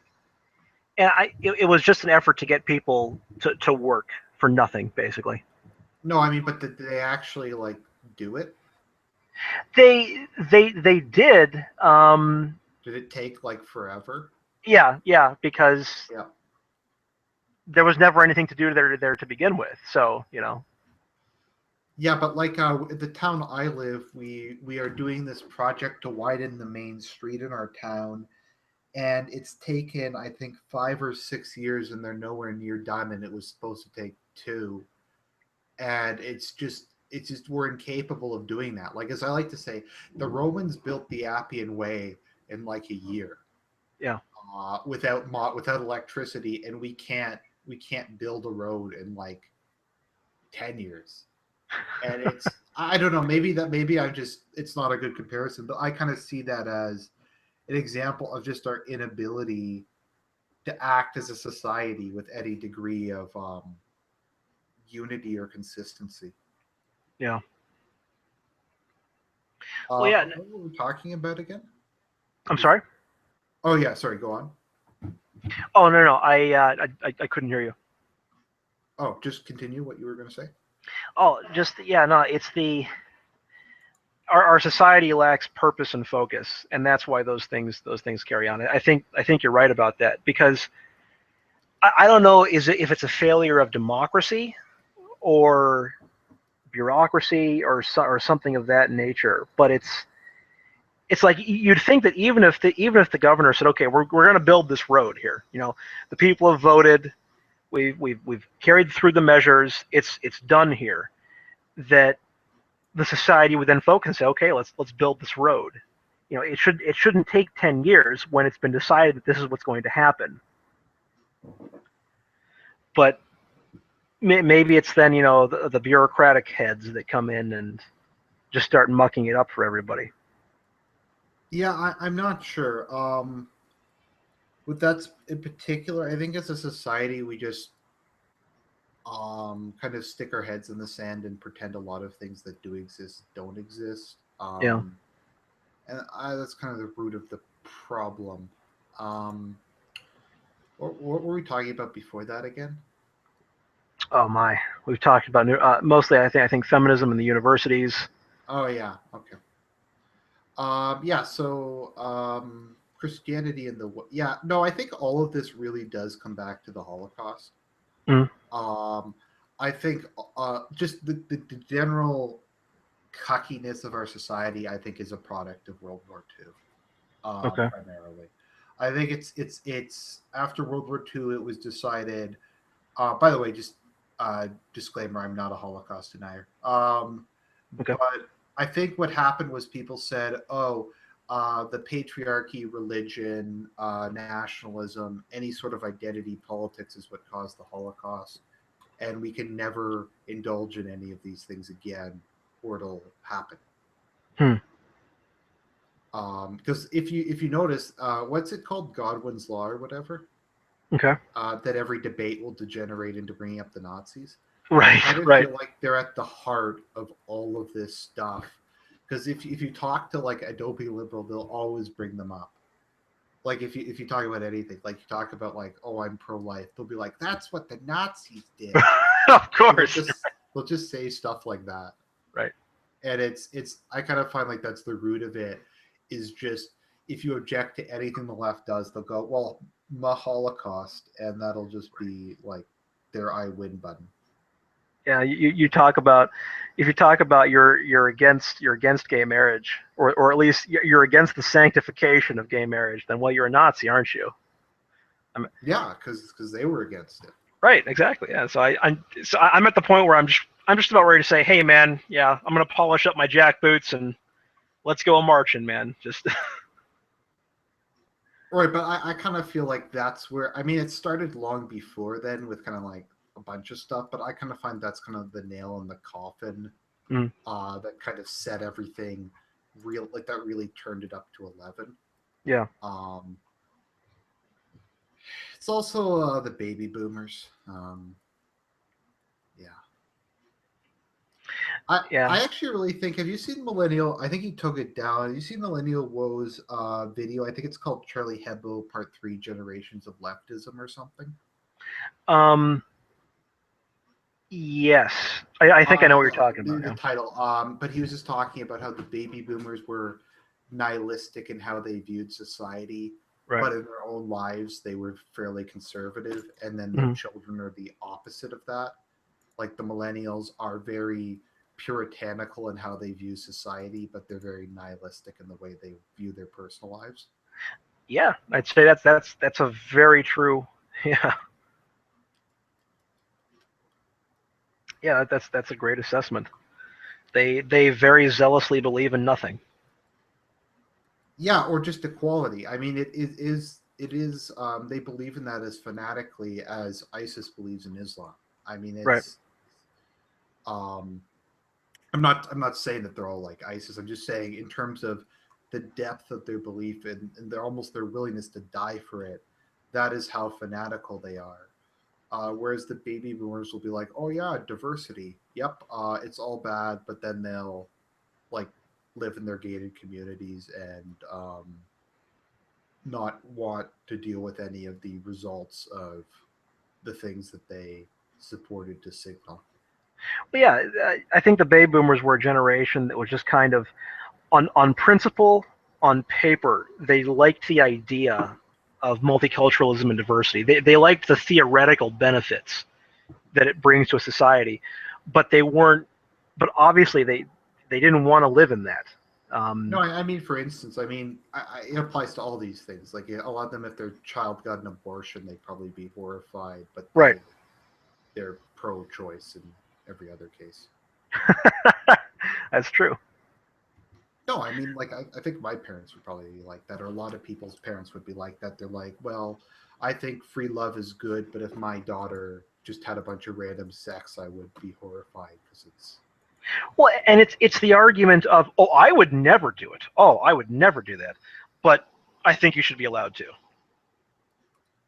and it was just an effort to get people to work for nothing, basically. No, I mean, but did they actually like do it? They did. Did it take like forever? Yeah, because there was never anything to do there to begin with. So Yeah, but like the town I live, we are doing this project to widen the main street in our town, and it's taken I think 5 or 6 years, and they're nowhere near done, and it was supposed to take 2, and it's just we're incapable of doing that. Like, as I like to say, the Romans built the Appian Way in like a year. Yeah. Without electricity, and we can't build a road in like 10 years. And it's I don't know, maybe it's not a good comparison, but I kind of see that as an example of just our inability to act as a society with any degree of unity or consistency. Yeah. Well, yeah. What were we talking about again? I'm sorry? Oh yeah, sorry. Go on. Oh no, I couldn't hear you. Oh, just continue what you were going to say. Oh, it's our society lacks purpose and focus, and that's why those things carry on. I think you're right about that, because I don't know if it's a failure of democracy or bureaucracy or something of that nature, but it's like you'd think that even if the governor said, okay, we're going to build this road here, the people have voted, we've carried through the measures, it's done here, that the society would then focus and say, okay, let's build this road. It shouldn't take 10 years when it's been decided that this is what's going to happen. But maybe it's then the bureaucratic heads that come in and just start mucking it up for everybody. Yeah, I'm not sure. With that in particular, I think as a society we just kind of stick our heads in the sand and pretend a lot of things that do exist don't exist. And that's kind of the root of the problem. What were we talking about before that again? Oh my, we've talked about mostly I think feminism in the universities. Oh yeah, okay. Yeah. So Christianity and no, I think all of this really does come back to the Holocaust. Mm. Um, I think just the general cockiness of our society, I think, is a product of World War II, Okay. primarily. I think it's after World War II, it was decided. By the way, just disclaimer: I'm not a Holocaust denier. Okay. But I think what happened was people said, "Oh, the patriarchy, religion, nationalism, any sort of identity politics is what caused the Holocaust, and we can never indulge in any of these things again, or it'll happen." Hmm. Because if you notice, what's it called, Godwin's law or whatever, Okay. that every debate will degenerate into bringing up the Nazis. I Right. kind of Right. feel like they're at the heart of all of this stuff. Because if you talk to like a dopey liberal, they'll always bring them up. Like if you talk about anything, like you talk about like, oh, I'm pro-life, they'll be like, that's what the Nazis did. Of So course. they'll just say stuff like that. Right. And it's I kind of find like that's the root of it, is just if you object to anything the left does, they'll go, well, the Holocaust, and that'll just be like their I win button. Yeah. You talk about, if you talk about you're against gay marriage, or at least you're against the sanctification of gay marriage, then well, you're a Nazi, aren't you? Yeah, because they were against it. Right, exactly. Yeah. So I'm at the point where I'm just about ready to say, hey man, yeah, I'm gonna polish up my jack boots and let's go a marching, man. Just Right, but I kind of feel like that's where, I mean, it started long before then with kind of like a bunch of stuff, but I kind of find that's kind of the nail in the coffin, mm, that kind of set everything real, like that really turned it up to 11. yeah, Um, it's also the baby boomers. Yeah. yeah. I actually really think, have you seen Millennial? I think he took it down. Have you seen Millennial Woe's video? I think it's called Charlie Hebdo Part 3 Generations of Leftism or something. Um, yes, I think I know what you're talking The, about. the Yeah. title. But he was just talking about how the baby boomers were nihilistic in how they viewed society, Right. but in their own lives they were fairly conservative, and then their Mm-hmm. children are the opposite of that. Like the millennials are very puritanical in how they view society, but they're very nihilistic in the way they view their personal lives. Yeah, I'd say that's a very true. Yeah, yeah, that's a great assessment. They very zealously believe in nothing. Yeah, or just equality. I mean, it is they believe in that as fanatically as ISIS believes in Islam. I mean, Right. it's um I'm not saying that they're all like ISIS. I'm just saying in terms of the depth of their belief and their willingness to die for it. That is how fanatical they are. Whereas the baby boomers will be like, oh yeah, diversity. Yep, it's all bad, but then they'll like live in their gated communities and not want to deal with any of the results of the things that they supported to signal. But yeah, I think the baby boomers were a generation that was just kind of on principle, on paper, they liked the idea of multiculturalism and diversity. They liked the theoretical benefits that it brings to a society, but they weren't. But obviously, they didn't want to live in that. No, Um, I mean, for instance, I mean, it applies to all these things. Like a lot of them, if their child got an abortion, they'd probably be horrified, but right. they're pro-choice in every other case. That's true. No, I mean, like I think my parents would probably be like that, or a lot of people's parents would be like that. They're like, well, I think free love is good, but if my daughter just had a bunch of random sex, I would be horrified because it's Well, and it's the argument of, oh, I would never do it. Oh, I would never do that, but I think you should be allowed to.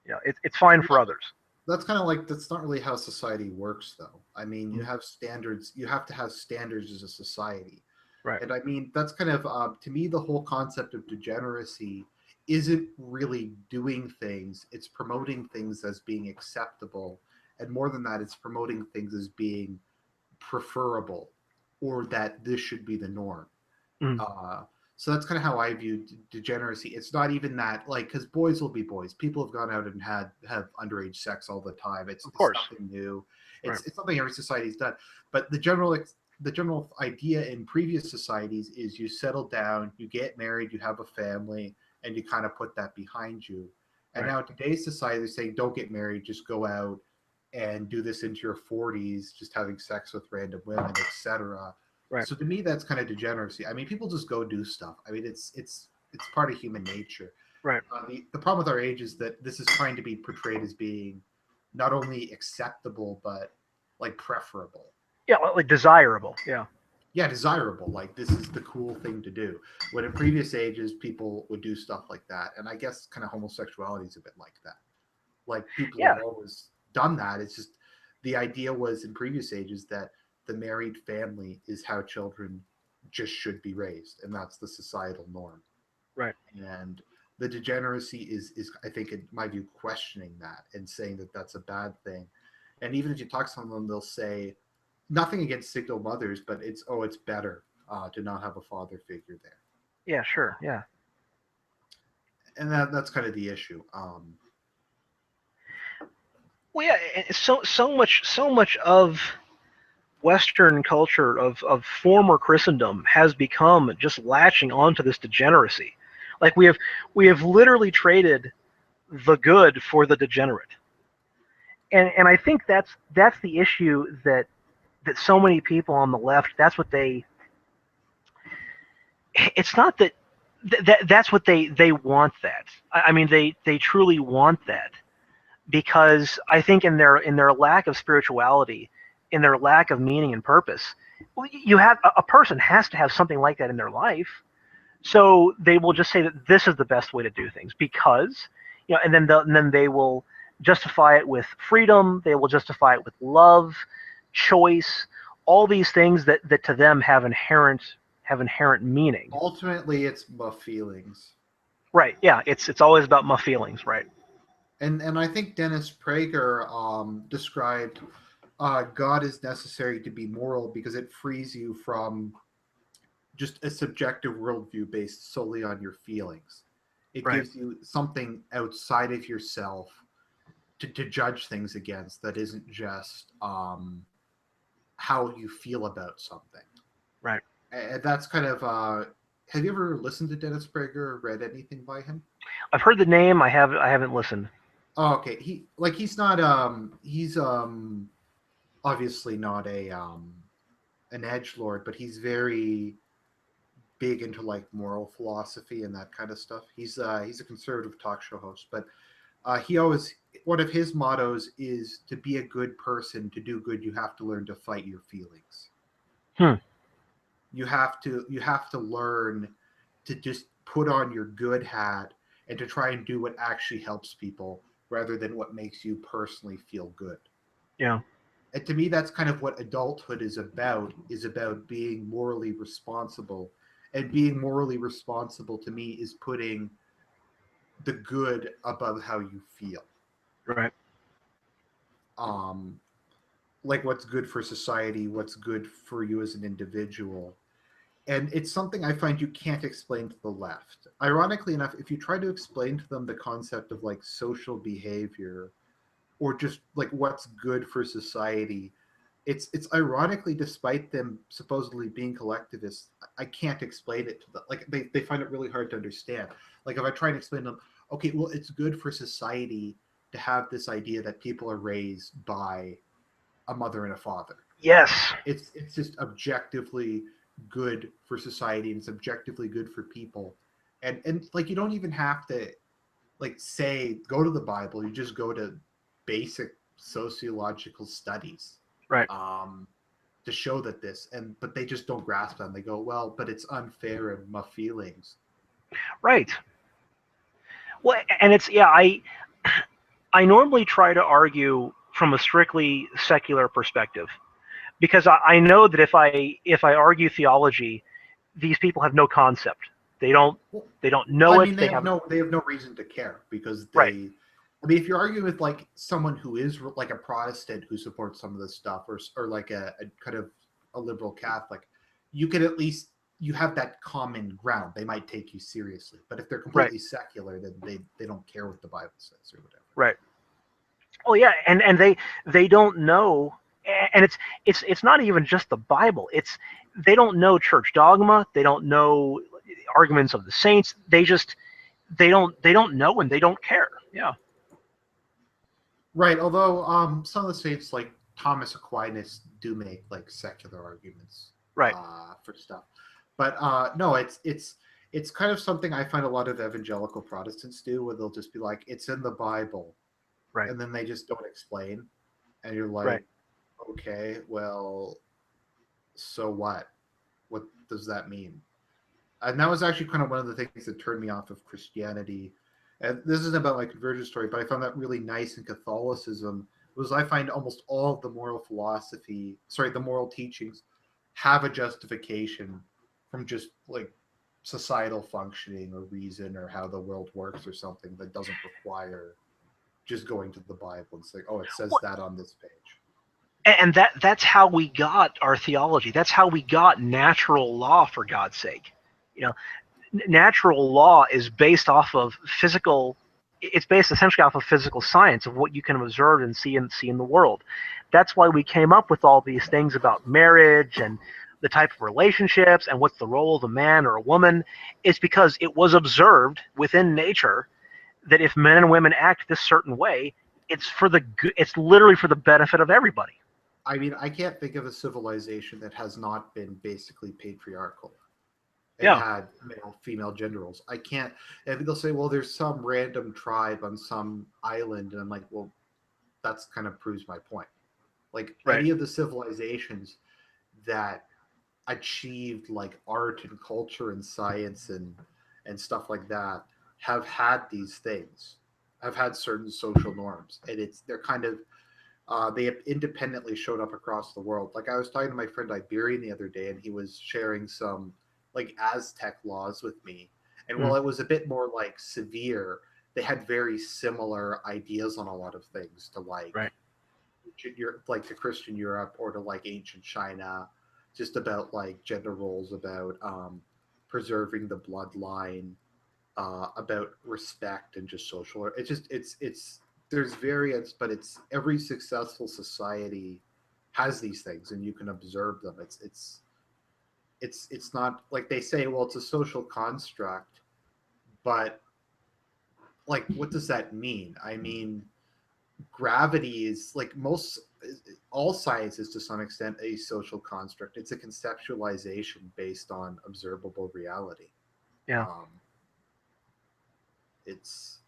Yeah, it's fine for others. that's kind of like that's not really how society works, though. I mean, you Mm. have standards. You have to have standards as a society. Right. And I mean, that's kind of, to me, the whole concept of degeneracy isn't really doing things, it's promoting things as being acceptable. And more than that, it's promoting things as being preferable or that this should be the norm. Mm. Uh, So that's kind of how I view degeneracy. It's not even that, like, because boys will be boys. People have gone out and have underage sex all the time. Of It's course. nothing new. Right. It's something every society's done. But the general idea in previous societies is you settle down, you get married, you have a family, and you kind of put that behind you. And Right. now in today's society, they're saying don't get married, just go out and do this into your 40s, just having sex with random women, etc. Right. So to me, that's kind of degeneracy. I mean, people just go do stuff. I mean, it's part of human nature. Right. The problem with our age is that this is trying to be portrayed as being not only acceptable but like preferable. Yeah, like desirable. Yeah. Yeah, desirable. Like this is the cool thing to do. When in previous ages, people would do stuff like that, and I guess kind of homosexuality is a bit like that. Like people Yeah. have always done that. It's just the idea was in previous ages that the married family is how children just should be raised, and that's the societal norm. Right. And the degeneracy is I think in my view questioning that and saying that that's a bad thing. And even if you talk to someone, they'll say nothing against single mothers, but it's better to not have a father figure there. Yeah. Sure. Yeah. And that's kind of the issue. Well, yeah. So much of Western culture of former Christendom has become just latching onto this degeneracy. Like we have literally traded the good for the degenerate. And I think that's the issue that so many people on the left, that's what they, it's not that that's what they want. That, I mean, they truly want that, because I think in their lack of spirituality, in their lack of meaning and purpose, you have a person has to have something like that in their life. So they will just say that this is the best way to do things because, and then they will justify it with freedom. They will justify it with love, choice, all these things that to them have inherent meaning. Ultimately, it's my feelings. Right. Yeah. It's always about my feelings. Right. And I think Dennis Prager described God is necessary to be moral because it frees you from just a subjective worldview based solely on your feelings. It Right. gives you something outside of yourself to judge things against that isn't just how you feel about something. Right. And that's kind of. Have you ever listened to Dennis Prager or read anything by him? I've heard the name. I haven't listened. Oh, okay. He's not he's obviously not a an edge lord, but he's very big into like moral philosophy and that kind of stuff. He's a conservative talk show host, but he always one of his mottos is to be a good person, to do good, you have to learn to fight your feelings. Hmm. You have to learn to just put on your good hat and to try and do what actually helps people rather than what makes you personally feel good. Yeah. And to me, that's kind of what adulthood is about being morally responsible. And being morally responsible to me is putting the good above how you feel. Right. Um, like what's good for society, what's good for you as an individual. And it's something I find you can't explain to the left. Ironically enough, if you try to explain to them the concept of like social behavior or just like what's good for society, it's ironically, despite them supposedly being collectivists, I can't explain it to them. Like they find it really hard to understand. Like if I try and explain to them, okay, well, it's good for society to have this idea that people are raised by a mother and a father. Yes. It's just objectively good for society and it's objectively good for people. And like you don't even have to like say go to the Bible. You just go to basic sociological studies Right. um, to show that but they just don't grasp that. And they go, well, but it's unfair in my feelings. Right. Well, and it's, yeah, I normally try to argue from a strictly secular perspective because I know that if I argue theology, these people have no concept. They don't Well, they don't I know it. mean, They have they have no reason to care because right. they. I mean, if you're arguing with like someone who is like a Protestant who supports some of this stuff, or like a kind of a liberal Catholic, you could at least you have that common ground. They might take you seriously, but if they're Right. completely secular, then they don't care what the Bible says or whatever. Right. Oh yeah, and they don't know, and it's not even just the Bible. It's they don't know church dogma. They don't know arguments of the saints. They don't know, and they don't care. Yeah. Right. Although some of the saints like Thomas Aquinas do make like secular arguments Right. for stuff, but no, it's kind of something I find a lot of evangelical Protestants do, where they'll just be like, "It's in the Bible," Right. and then they just don't explain, and you're Right. like, "Okay, well, so what? What does that mean?" And that was actually kind of one of the things that turned me off of Christianity. And this isn't about my conversion story, but I found that really nice in Catholicism. Was I find almost all of the the moral teachings have a justification from just like societal functioning or reason or how the world works or something that doesn't require just going to the Bible and saying, "Oh, it says that on this page." And that's how we got our theology. That's how we got natural law, for God's sake. You know, natural law is based off of physical. It's based essentially off of physical science of what you can observe and see in the world. That's why we came up with all these things about marriage and the type of relationships and what's the role of a man or a woman. It's because it was observed within nature that if men and women act this certain way, it's for the good. It's literally for the benefit of everybody. I mean, I can't think of a civilization that has not been basically patriarchal and Yeah. had male female gender roles. I can't. And they'll say, well, there's some random tribe on some island, and I'm like, well, that's kind of proves my point. Like Right. any of the civilizations that achieved like art and culture and science and stuff like that have had these things, have had certain social norms, and they're kind of they have independently showed up across the world. Like I was talking to my friend Iberian the other day, and he was sharing some like Aztec laws with me. And while it was a bit more like severe, they had very similar ideas on a lot of things to like Right. like to Christian Europe or to like ancient China, just about like gender roles, about preserving the bloodline, about respect and just social. It's just it's there's variance, but it's every successful society has these things, and you can observe them. It's not like they say, well, it's a social construct, but like, what does that mean? I mean, gravity is like all science is to some extent a social construct. It's a conceptualization based on observable reality. Yeah. It's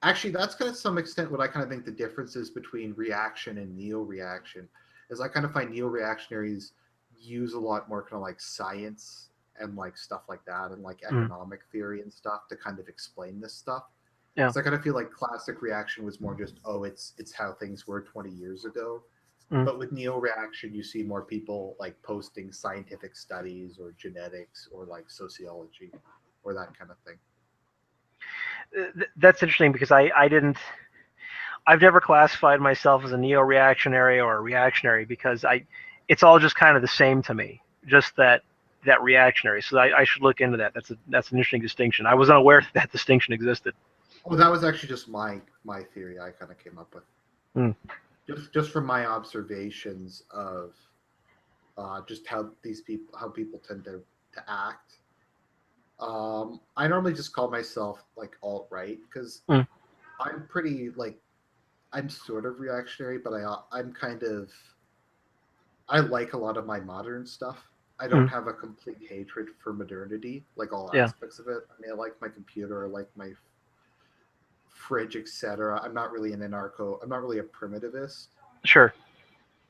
actually that's kind of some extent what I kind of think the difference is between reaction and neo-reaction is I kind of find neo-reactionaries use a lot more kind of like science and like stuff like that and like economic theory and stuff to kind of explain this stuff. Yeah. So I kind of feel like classic reaction was more just, oh, it's how things were 20 years ago. But with neo-reaction, you see more people like posting scientific studies or genetics or like sociology or that kind of thing. That's interesting because I've never classified myself as a neo-reactionary or a reactionary because it's all just kind of the same to me, just that reactionary. So I should look into that. That's an interesting distinction. I was unaware that distinction existed. Oh, that was actually just my theory I kind of came up with. Just from my observations of just how people tend to act. I normally just call myself like alt-right because I'm pretty like I'm sort of reactionary, but I'm kind of I like a lot of my modern stuff. I don't have a complete hatred for modernity, like all aspects of it. I mean, I like my computer, I like my fridge, etc. I'm not really an anarcho. I'm not really a primitivist. Sure.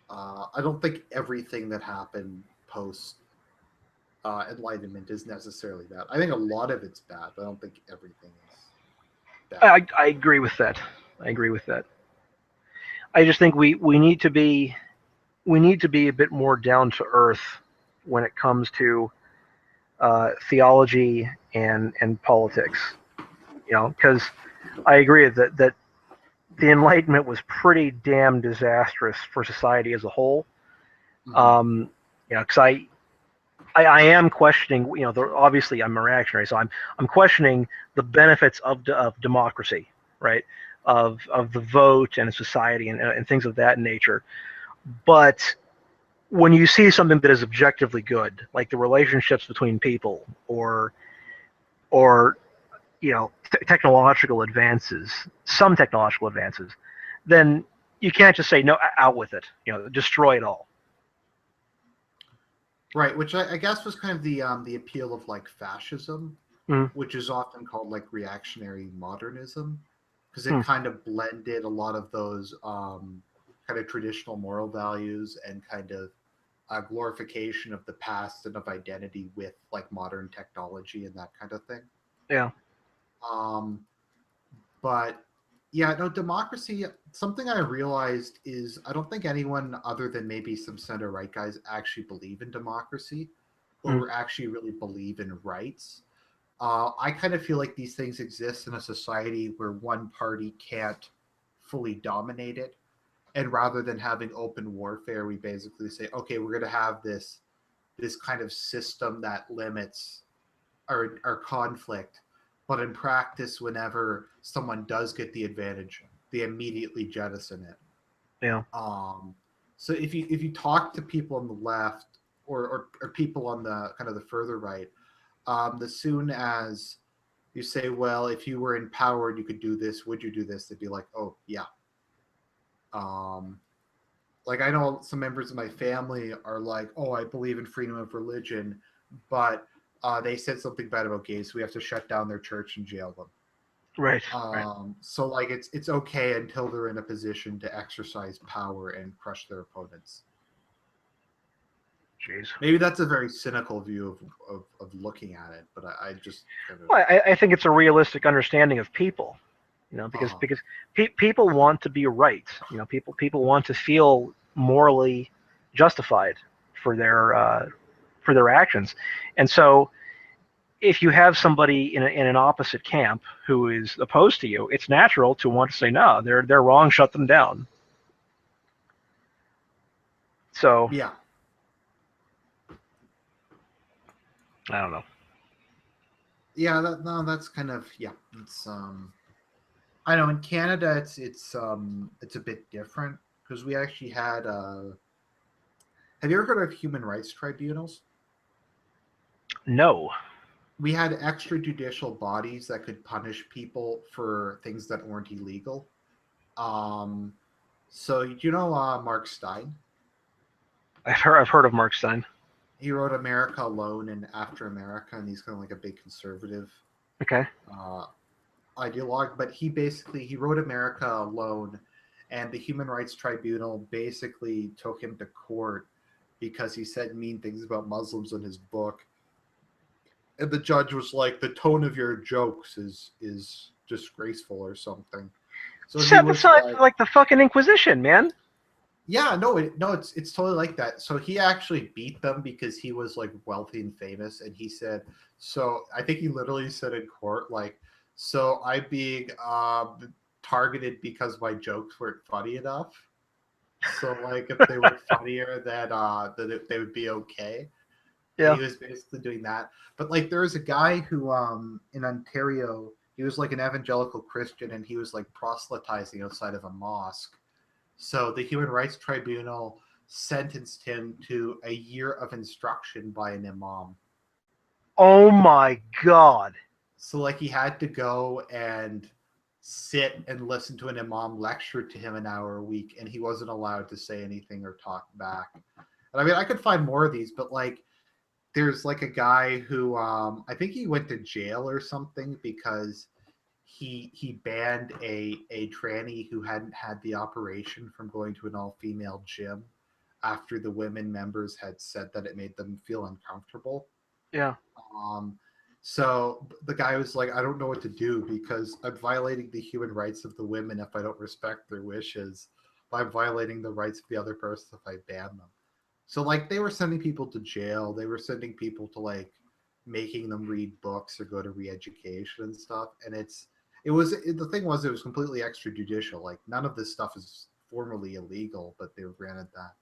I don't think everything that happened post Enlightenment is necessarily bad. I think a lot of it's bad, but I don't think everything is bad. I agree with that. I agree with that. I just think we need to be a bit more down to earth when it comes to theology and politics. You know, because I agree that the Enlightenment was pretty damn disastrous for society as a whole. You know, because I am questioning, obviously I'm a reactionary, so I'm questioning the benefits of democracy, right? Of the vote and society and things of that nature. But when you see something that is objectively good, like the relationships between people, or technological advances, some technological advances, then you can't just say no, out with it, destroy it all. Right, which I guess was kind of the appeal of like fascism, Mm. which is often called like reactionary modernism, because it Hmm. kind of blended a lot of those kind of traditional moral values and kind of glorification of the past and of identity with like modern technology and that kind of thing. Yeah. Um, but yeah, no, democracy. Something I realized is I don't think anyone other than maybe some center right guys actually believe in democracy Mm. or actually really believe in rights. I kind of feel like these things exist in a society where one party can't fully dominate it. And rather than having open warfare, we basically say, okay, we're going to have this kind of system that limits our conflict. But in practice, whenever someone does get the advantage, they immediately jettison it. Yeah. Um, so if you talk to people on the left or people on the kind of the further right, as soon as you say, well, if you were in power and you could do this, would you do this? They'd be like, oh, yeah. Um, like I know some members of my family are like, oh, I believe in freedom of religion, but they said something bad about gays, so we have to shut down their church and jail them. Right. Right. So like it's okay until they're in a position to exercise power and crush their opponents. Jeez. Maybe that's a very cynical view of looking at it, but I just kind of Well, I think it's a realistic understanding of people, because uh, people want to be right. People want to feel morally justified for their actions, and so if you have somebody in an opposite camp who is opposed to you, it's natural to want to say no, they're wrong, shut them down. So yeah. I don't know. Yeah, no, that's kind of yeah. It's I know in Canada it's a bit different because we actually had have you ever heard of human rights tribunals? No. We had extrajudicial bodies that could punish people for things that weren't illegal. Um, so you know Mark Stein? I've heard of Mark Stein. He wrote America Alone and After America, and he's kind of like a big conservative Okay. uh, ideologue. But he wrote America Alone, and the Human Rights Tribunal basically took him to court because he said mean things about Muslims in his book. And the judge was like, "The tone of your jokes is disgraceful or something." So he That was sounds like, like the fucking Inquisition, man. "Yeah, no, it's totally like that." So he actually beat them because he was like wealthy and famous, and he said, "So I think he literally said in court, like, so I'm being targeted because my jokes weren't funny enough. So like, if they were funnier, they would be okay." And Yeah. he was basically doing that. But like there was a guy who in Ontario, he was like an evangelical Christian and he was like proselytizing outside of a mosque. So the Human Rights Tribunal sentenced him to a year of instruction by an imam. Oh my god. So like he had to go and sit and listen to an imam lecture to him an hour a week and he wasn't allowed to say anything or talk back. And I mean I could find more of these, but like there's like a guy who I think he went to jail or something because he banned a tranny who hadn't had the operation from going to an all female gym after the women members had said that it made them feel uncomfortable. Yeah. Um, so the guy was like, I don't know what to do because I'm violating the human rights of the women if I don't respect their wishes. But I'm violating the rights of the other person if I ban them. So like they were sending people to jail. They were sending people to like making them read books or go to re-education and stuff. And the thing was it was completely extrajudicial. Like none of this stuff is formally illegal, but they were granted that.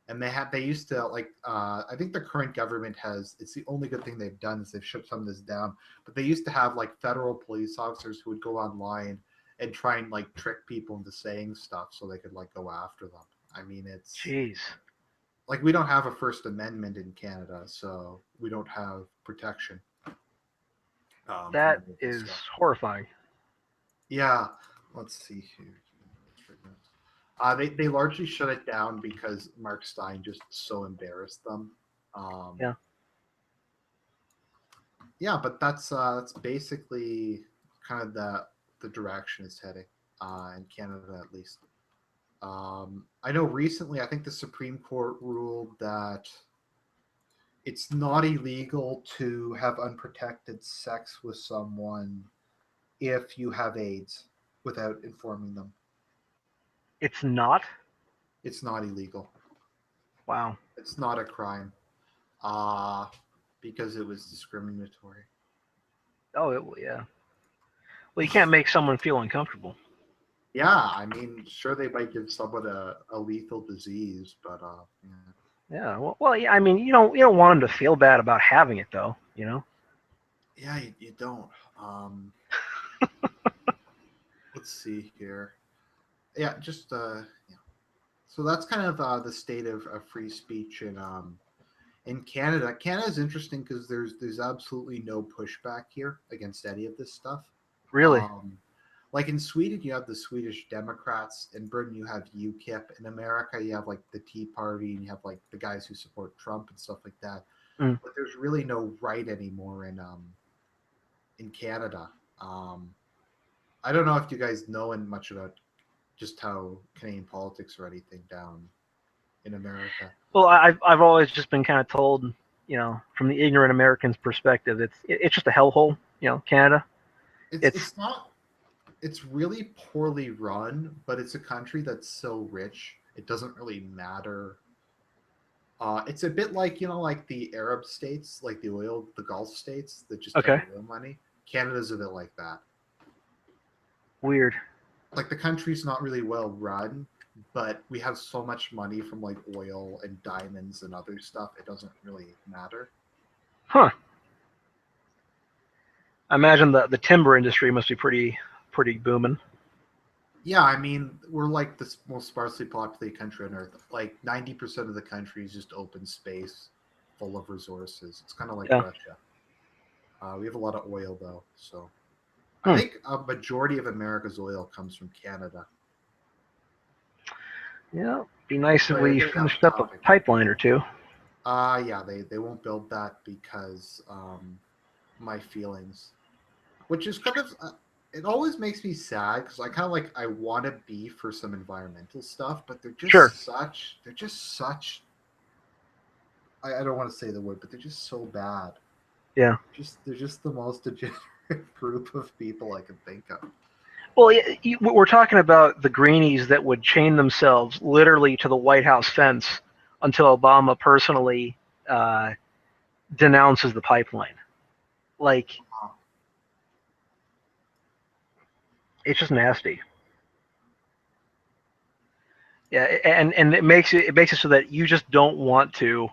And they used to like I think the current government it's the only good thing they've done is they've shut some of this down. But they used to have like federal police officers who would go online and try and like trick people into saying stuff so they could like go after them. I mean, it's Jeez. like we don't have a First Amendment in Canada, so we don't have protection. That is horrifying. Yeah, let's see here. They largely shut it down because Mark Stein just so embarrassed them. Yeah. Yeah, but that's basically kind of the direction it's heading in Canada, at least. I know recently, I think the Supreme Court ruled that it's not illegal to have unprotected sex with someone if you have AIDS without informing them. It's not? It's not illegal. Wow. It's not a crime because it was discriminatory. Oh, yeah. Well, you can't make someone feel uncomfortable. Yeah, I mean, sure, they might give someone a lethal disease, but yeah. Well, yeah. I mean, you don't want them to feel bad about having it, though. You know. Yeah, you don't. Let's see here. Yeah, just yeah. So that's kind of the state of free speech in Canada. Canada is interesting because there's absolutely no pushback here against any of this stuff. Really? Like in Sweden, you have the Swedish Democrats. In Britain, you have UKIP. In America, you have like the Tea Party, and you have like the guys who support Trump and stuff like that. Mm. But there's really no right anymore in Canada. I don't know if you guys know much about just how Canadian politics or anything down in America. Well, I've always just been kind of told, from the ignorant American's perspective, it's just a hellhole, Canada. It's not. It's really poorly run, but it's a country that's so rich, it doesn't really matter. It's a bit like, like the Arab states, like the Gulf states that just have oil money. Canada's a bit like that. Weird. Like the country's not really well run, but we have so much money from like oil and diamonds and other stuff, it doesn't really matter. Huh. I imagine the timber industry must be pretty booming. Yeah, I mean, we're like the most sparsely populated country on Earth. Like 90% of the country is just open space, full of resources. It's kind of like Russia. We have a lot of oil, though. So I think a majority of America's oil comes from Canada. Yeah, be nice if we finished up a pipeline or two. Yeah, they won't build that because my feelings, which is kind of... it always makes me sad because I kind of I want to be for some environmental stuff, but they're just such. I don't want to say the word, but they're just so bad. Yeah. They're just the most degenerate group of people I can think of. Well, we're talking about the greenies that would chain themselves literally to the White House fence until Obama personally denounces the pipeline. It's just nasty. Yeah, and it makes it so that you just don't want to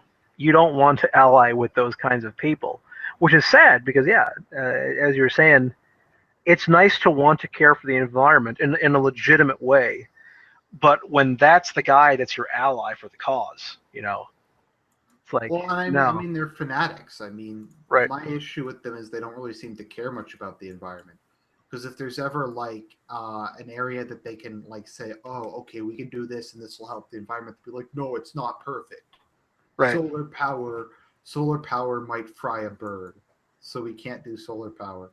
ally with those kinds of people, which is sad because as you were saying, it's nice to want to care for the environment in a legitimate way, but when that's the guy that's your ally for the cause, it's like, well, I mean, they're fanatics. I mean, right. My issue with them is they don't really seem to care much about the environment. Because if there's ever an area that they can say, oh, okay, we can do this and this will help the environment, to be like, no, it's not perfect. Right. Solar power might fry a bird, so we can't do solar power.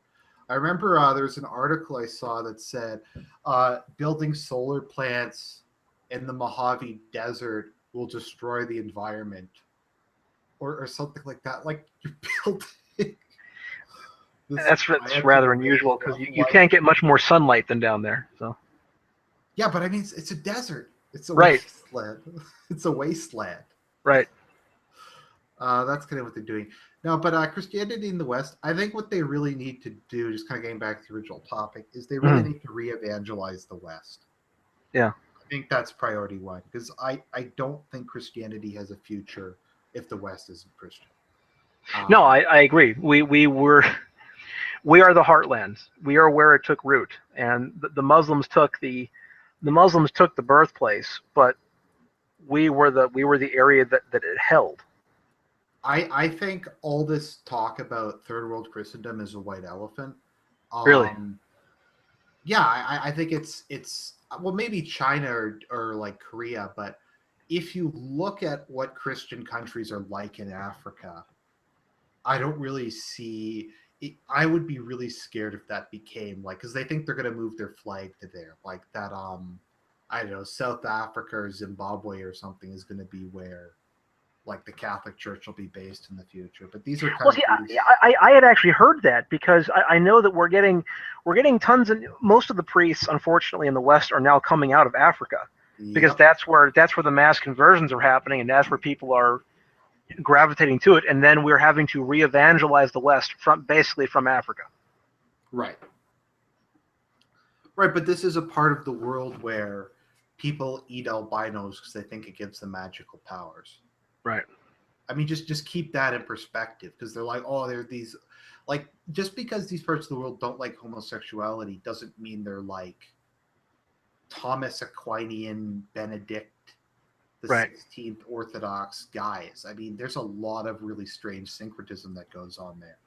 I remember there was an article I saw that said building solar plants in the Mojave Desert will destroy the environment, or something like that. Like you're building. That's rather unusual because you can't get much more sunlight than down there. So. Yeah, but I mean, it's a desert. It's a wasteland. It's a wasteland. Right. That's kind of what they're doing now. But Christianity in the West, I think what they really need to do, just kind of getting back to the original topic, is they really need to re-evangelize the West. Yeah. think that's priority one, because I don't think Christianity has a future if the West isn't Christian. No, I agree. We are the heartland. We are where it took root, and the Muslims took the birthplace, but we were the area that it held. I think all this talk about third world Christendom is a white elephant. Really. Yeah, I think it's well, maybe China or like Korea, but if you look at what Christian countries are like in Africa, I don't really see. I would be really scared if that became like, because they think they're going to move their flag to there, like that. I don't know, South Africa or Zimbabwe or something is going to be where like the Catholic Church will be based in the future. But these are Well, see, countries. I had actually heard that because I know that we're getting tons of most of the priests, unfortunately, in the West are now coming out of Africa because Yep. that's where the mass conversions are happening, and that's where people are gravitating to it, and then we're having to re-evangelize the West basically from Africa. Right. Right, but this is a part of the world where people eat albinos because they think it gives them magical powers. Right. I mean, just keep that in perspective, because they're like, oh, they're these, like, just because these parts of the world don't like homosexuality doesn't mean they're like Thomas Aquinian, Benedict the Right. 16th Orthodox guys. I mean, there's a lot of really strange syncretism that goes on there.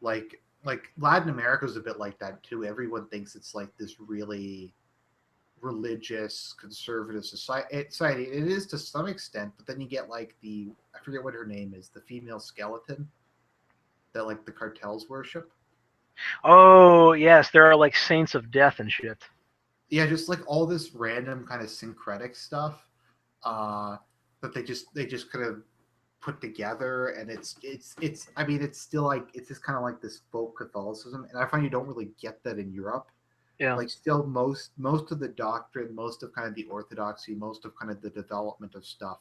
Like Latin America is a bit like that too. Everyone thinks it's like this really religious conservative society. It is to some extent, but then you get like I forget what her name is, the female skeleton that like the cartels worship. Oh yes, there are like saints of death and shit. Yeah, just like all this random kind of syncretic stuff uh that they just kind of put together, and it's I mean, it's still like it's just kind of like this folk Catholicism, and I find you don't really get that in Europe. Yeah. Like still most of the doctrine, most of kind of the orthodoxy, most of kind of the development of stuff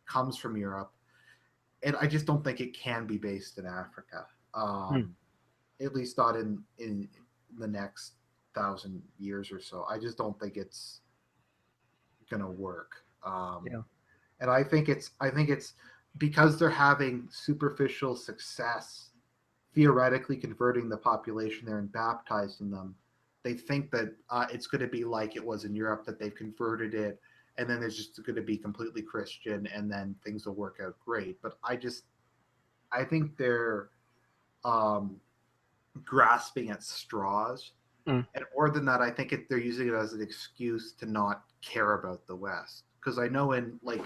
comes from Europe, and I just don't think it can be based in Africa. Hmm. At least not in the next 1,000 years or so. I just don't think it's gonna work. Yeah. And I think it's because they're having superficial success theoretically converting the population there and baptizing them. They think that it's going to be like it was in Europe, that they've converted it, and then it's just going to be completely Christian, and then things will work out great. But I think they're um, grasping at straws, Hmm. and more than that, I think they're using it as an excuse to not care about the West. Because I know in like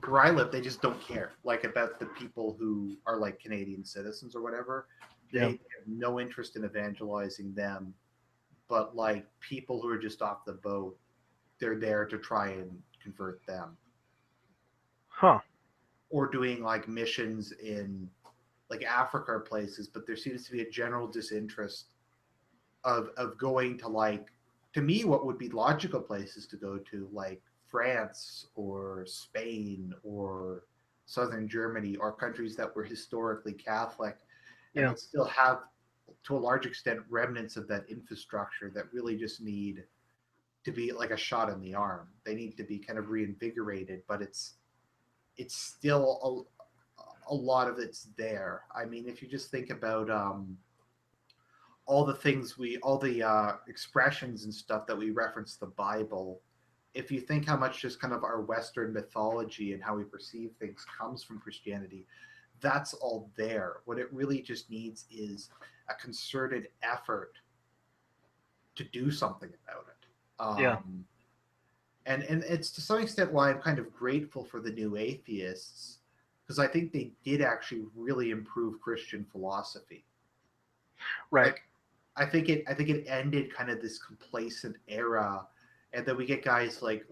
where I live, they just don't care like about the people who are like Canadian citizens or whatever. They Yeah. have no interest in evangelizing them, but like people who are just off the boat, they're there to try and convert them, Huh. or doing like missions in like Africa or places. But there seems to be a general disinterest of going to like, to me, what would be logical places to go to, like France or Spain or southern Germany, or countries that were historically Catholic and Yeah. that still have to a large extent remnants of that infrastructure that really just need to be like a shot in the arm. They need to be kind of reinvigorated, but it's still a lot of it's there. I mean, if you just think about all the expressions and stuff that we reference the Bible, if you think how much just kind of our Western mythology and how we perceive things comes from Christianity, that's all there. What it really just needs is a concerted effort to do something about it. Yeah. And it's to some extent why I'm kind of grateful for the new atheists, because I think they did actually really improve Christian philosophy. Right. Like I think it ended kind of this complacent era, and then we get guys like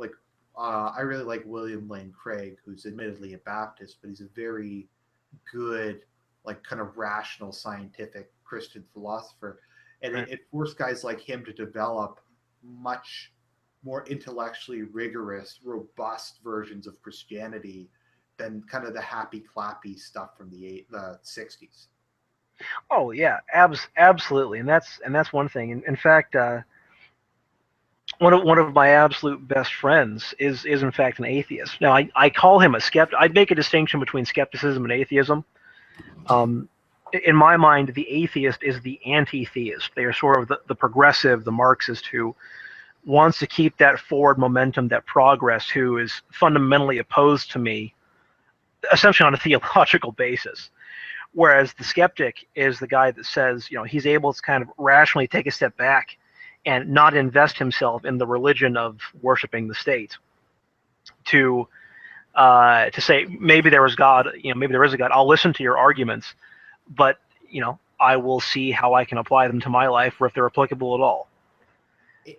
I really like William Lane Craig, who's admittedly a Baptist, but he's a very good, like kind of rational, scientific Christian philosopher, and Right. it forced guys like him to develop much more intellectually rigorous, robust versions of Christianity than kind of the happy clappy stuff from the 60s. Oh yeah. Absolutely. And that's one thing. In fact, one of my absolute best friends is in fact an atheist. Now I call him a skeptic. I make a distinction between skepticism and atheism. Um, in my mind, the atheist is the anti-theist. They are sort of the progressive, the Marxist who wants to keep that forward momentum, that progress, who is fundamentally opposed to me, essentially on a theological basis. Whereas the skeptic is the guy that says, he's able to kind of rationally take a step back and not invest himself in the religion of worshiping the state to say maybe there was God, maybe there is a God. I'll listen to your arguments, but I will see how I can apply them to my life, or if they're applicable at all.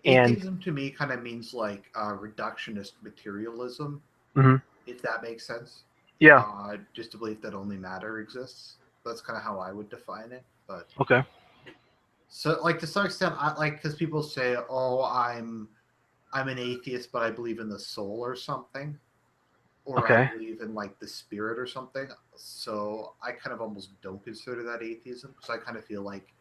And Atheism to me kind of means like reductionist materialism, mhm, if that makes sense. yeah, Just to believe that only matter exists. That's kind of how I would define it. But okay, so, like to some extent, I like because people say, "Oh, I'm an atheist, but I believe in the soul or something, or I okay, believe in like the spirit or something." So I kind of almost don't consider that atheism because I kind of feel like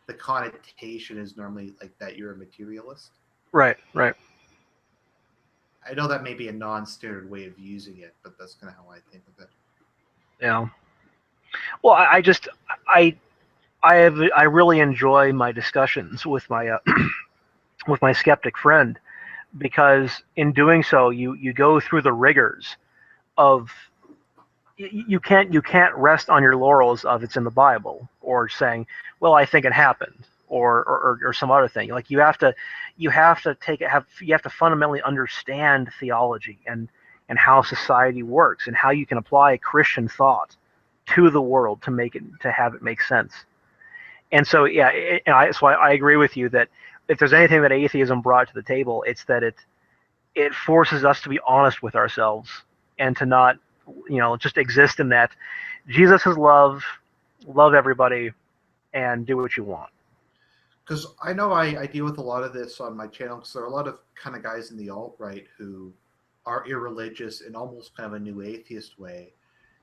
the connotation is normally like that you're a materialist. right, right, I know that may be a non-standard way of using it, but that's kind of how I think of it. yeah. Well, I I really enjoy my discussions with my with my skeptic friend, because in doing so, you go through the rigors of you can't rest on your laurels of it's in the Bible, or saying, well, I think it happened, or some other thing. Like you have to fundamentally understand theology and how society works and how you can apply Christian thought to the world to have it make sense. And so yeah, so I agree with you that if there's anything that atheism brought to the table, it's that it forces us to be honest with ourselves and to not, just exist in that Jesus is love, love everybody, and do what you want. Because I know I deal with a lot of this on my channel because there are a lot of kind of guys in the alt-right who are irreligious in almost kind of a new atheist way.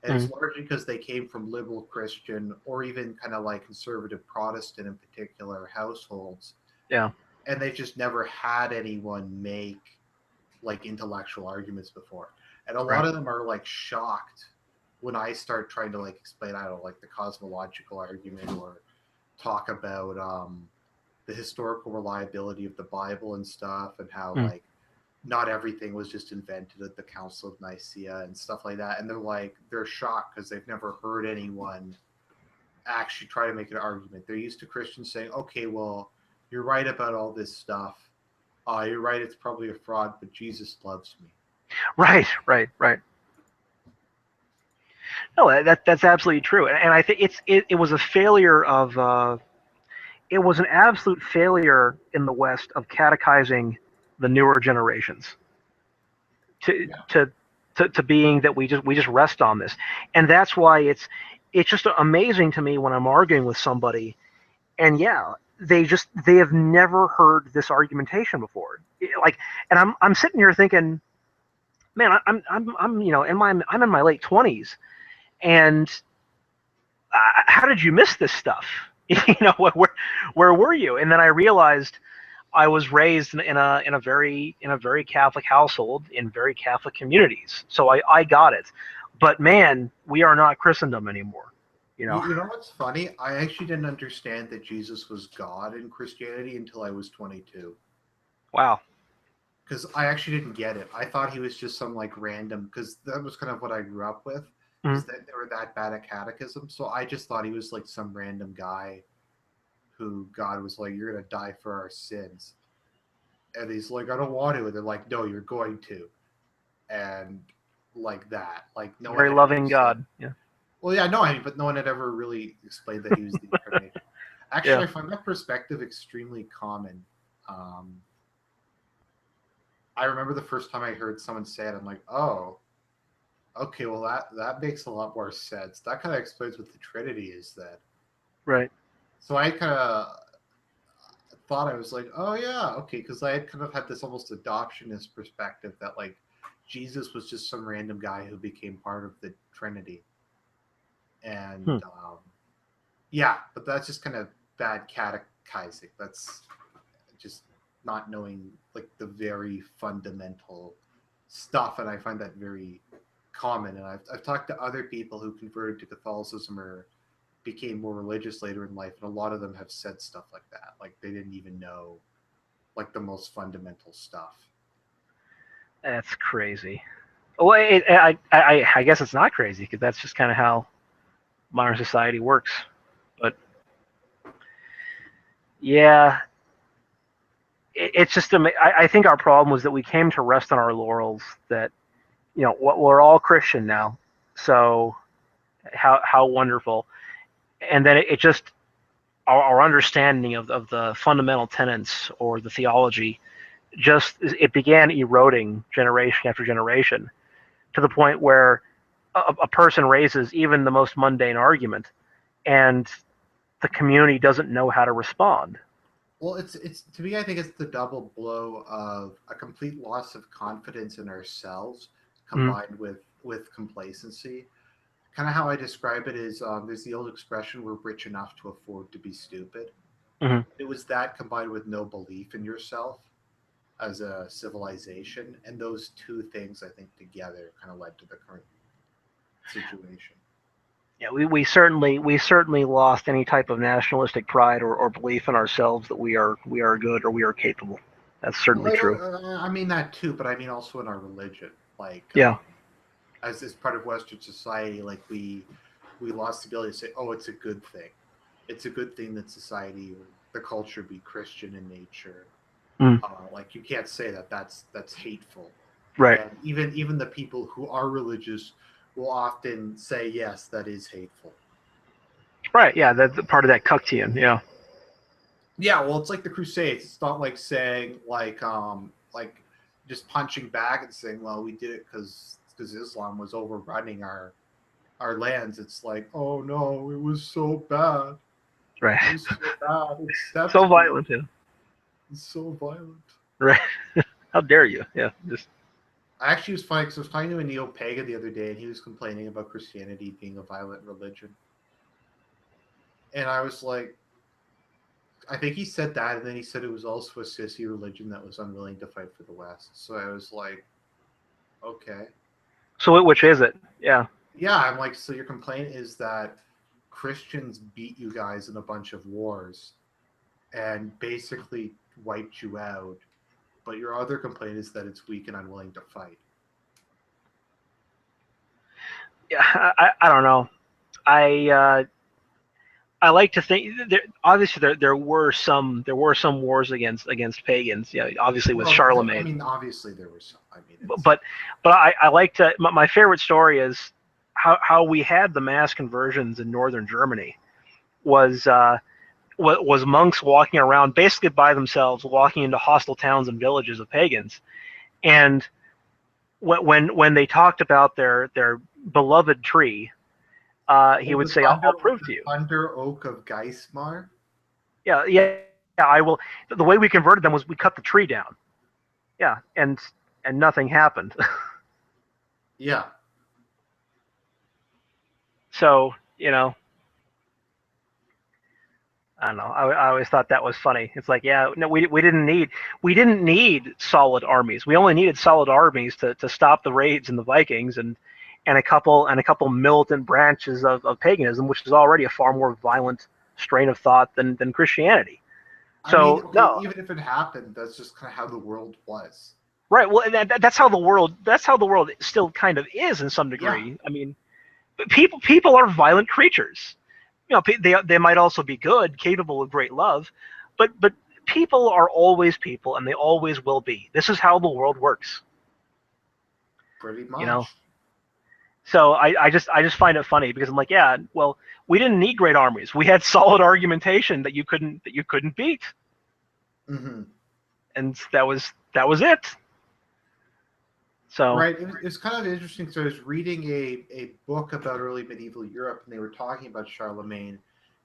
And it's Mm, largely because they came from liberal Christian or even kind of like conservative Protestant in particular households. yeah, And they've just never had anyone make like intellectual arguments before. And a lot right. of them are like shocked when I start trying to like explain, I don't know, like the cosmological argument or talk about the historical reliability of the Bible and stuff, and how Mm, like not everything was just invented at the Council of Nicaea and stuff like that. And they're shocked because they've never heard anyone actually try to make an argument. They're used to Christians saying, "Okay, well, you're right about all this stuff. You're right, it's probably a fraud, but Jesus loves me." right, right, right. No, that's absolutely true, and I think it was a failure of it was an absolute failure in the West of catechizing the newer generations to Yeah. to to being that we just rest on this. And that's why it's just amazing to me when I'm arguing with somebody, and yeah, they have never heard this argumentation before. Like, and I'm sitting here thinking, man, I'm I'm in my late 20s, and how did you miss this stuff? Where were you? And then I realized I was raised in a very Catholic household in very Catholic communities, so I got it. But man, we are not Christendom anymore. You know? You know what's funny? I actually didn't understand that Jesus was God in Christianity until I was 22. Wow. Because I actually didn't get it. I thought he was just some like random, because that was kind of what I grew up with, Mm, is that they were that bad at catechism. So I just thought he was like some random guy who God was like, "You're going to die for our sins." And he's like, "I don't want to." And they're like, "No, you're going to." And like that. Like no one very had ever loving said, God. Yeah. well, yeah, no, I mean, but no one had ever really explained that he was the incarnation. Yeah. Actually, I find that perspective extremely common. Um, I remember the first time I heard someone say it, I'm like, "Oh, okay, well that makes a lot more sense. That kind of explains what the Trinity is then." Right. So I kind of thought, I was like, "Oh yeah, okay," because I had kind of had this almost adoptionist perspective that like Jesus was just some random guy who became part of the Trinity, and Hmm. yeah, but that's just kind of bad catechizing. That's just not knowing like the very fundamental stuff, and I find that very common. And I've talked to other people who converted to Catholicism or became more religious later in life, and a lot of them have said stuff like that, like they didn't even know like the most fundamental stuff. That's crazy. Well, I guess it's not crazy because that's just kind of how modern society works. But yeah, it's just I think our problem was that we came to rest on our laurels that we're all Christian now, so how wonderful, and then it just our understanding of the fundamental tenets or the theology just it began eroding generation after generation to the point where a person raises even the most mundane argument and the community doesn't know how to respond. Well, it's to me, I think it's the double blow of a complete loss of confidence in ourselves combined with complacency. Kind of how I describe it is there's the old expression, we're rich enough to afford to be stupid. Mm-hmm. It was that combined with no belief in yourself as a civilization, and those two things I think together kind of led to the current situation. Yeah, we certainly lost any type of nationalistic pride or belief in ourselves that we are good or we are capable. That's certainly true. I mean that too, but I mean also in our religion, like Yeah. As part of Western society, like we lost the ability to say, oh, it's a good thing. It's a good thing that society or the culture be Christian in nature. Mm. Like you can't say that that's hateful. Right. And even the people who are religious will often say, yes, that is hateful. Right. Yeah. That's part of that Cuktian. Yeah. Yeah. Well, it's like the Crusades. It's not like saying like just punching back and saying, well, we did it because Islam was overrunning our lands. It's like, oh no, it was so bad. Right. It was so bad. It's So violent. Yeah. It's so violent. Right. How dare you? Yeah. Just. I actually was funny because I was talking to a neo-pagan the other day, and he was complaining about Christianity being a violent religion. And I was like, I think he said that, and then he said it was also a sissy religion that was unwilling to fight for the West. So I was like, okay. So which is it? Yeah. Yeah, I'm like, so your complaint is that Christians beat you guys in a bunch of wars and basically wiped you out, but your other complaint is that it's weak and unwilling to fight. Yeah. I don't know. I like to think obviously there were some wars against pagans. Yeah, obviously with Charlemagne. I mean, obviously there were some. I mean, but I like to. My favorite story is how we had the mass conversions in northern Germany. Was monks walking around basically by themselves, walking into hostile towns and villages of pagans, and when they talked about their beloved tree. He would say, "I'll prove to you." Thunder Oak of Geismar. Yeah. I will. The way we converted them was we cut the tree down. Yeah, and nothing happened. Yeah. So I don't know. I always thought that was funny. It's like, yeah, no, we didn't need solid armies. We only needed solid armies to stop the raids and the Vikings and a couple militant branches of paganism, which is already a far more violent strain of thought than Christianity. So I mean, okay, no, even if it happened, that's just kind of how the world was. right. Well, that's how the world still kind of is in some degree. Yeah. I mean, people are violent creatures. They might also be good, capable of great love, but people are always people, and they always will be. This is how the world works. Pretty much. So I just find it funny because I'm like, yeah, well, we didn't need great armies. We had solid argumentation that you couldn't beat, Mm-hmm. and that was it. So right, it's kind of interesting. So I was reading a book about early medieval Europe, and they were talking about Charlemagne,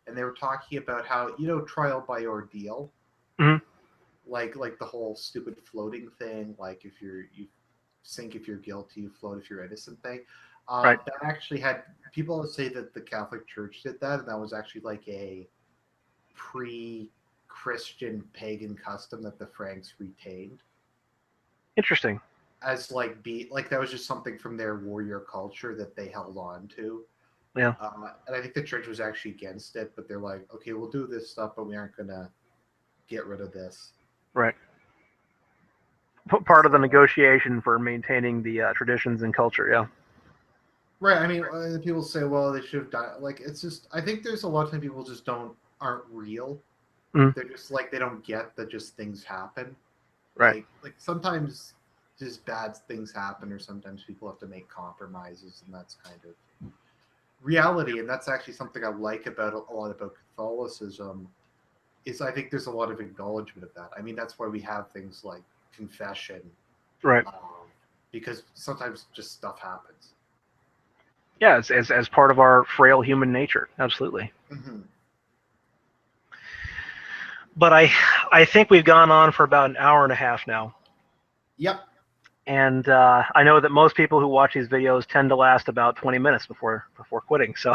and they were talking about how trial by ordeal, mm-hmm. like the whole stupid floating thing, like if you sink if you're guilty, you float if you're innocent thing. Right. That actually had people say that the Catholic Church did that, and that was actually like a pre Christian pagan custom that the Franks retained. Interesting. As like that was just something from their warrior culture that they held on to. Yeah. And I think the church was actually against it, but they're like, okay, we'll do this stuff, but we aren't gonna get rid of this. Right. Part of the negotiation for maintaining the traditions and culture. Yeah. Right. I mean, people say, well, they should have done it. Like, it's just, I think there's a lot of time people just aren't real. Mm. They're just like, they don't get that just things happen. Right. Like sometimes just bad things happen, or sometimes people have to make compromises, and that's kind of reality. And that's actually something I like about a lot about Catholicism, is I think there's a lot of acknowledgement of that. I mean, that's why we have things like confession. Right. Because sometimes just stuff happens. Yeah, as part of our frail human nature. Absolutely. Mm-hmm. But I think we've gone on for about an hour and a half now. Yep. And I know that most people who watch these videos tend to last about 20 minutes before quitting. So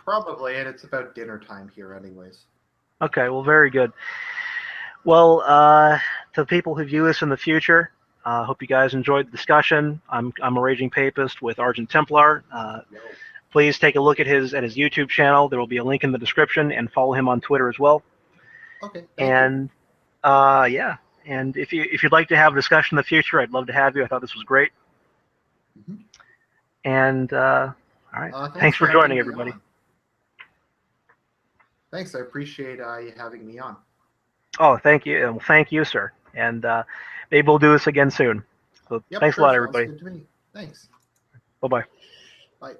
probably, and it's about dinner time here anyways. Okay, well, very good. Well, to the people who view this in the future, hope you guys enjoyed the discussion. I'm a Raging Papist with Argent Templar. Please take a look at his YouTube channel. There will be a link in the description, and follow him on Twitter as well. Okay. And yeah, and if you'd like to have a discussion in the future, I'd love to have you. I thought this was great. Mm-hmm. And all right, thanks for joining, everybody. Thanks, I appreciate you having me on. Oh, thank you. Well, thank you, sir. And maybe we'll do this again soon. So yep, thanks a lot, everybody. Good to me. Thanks. Bye-bye. Bye.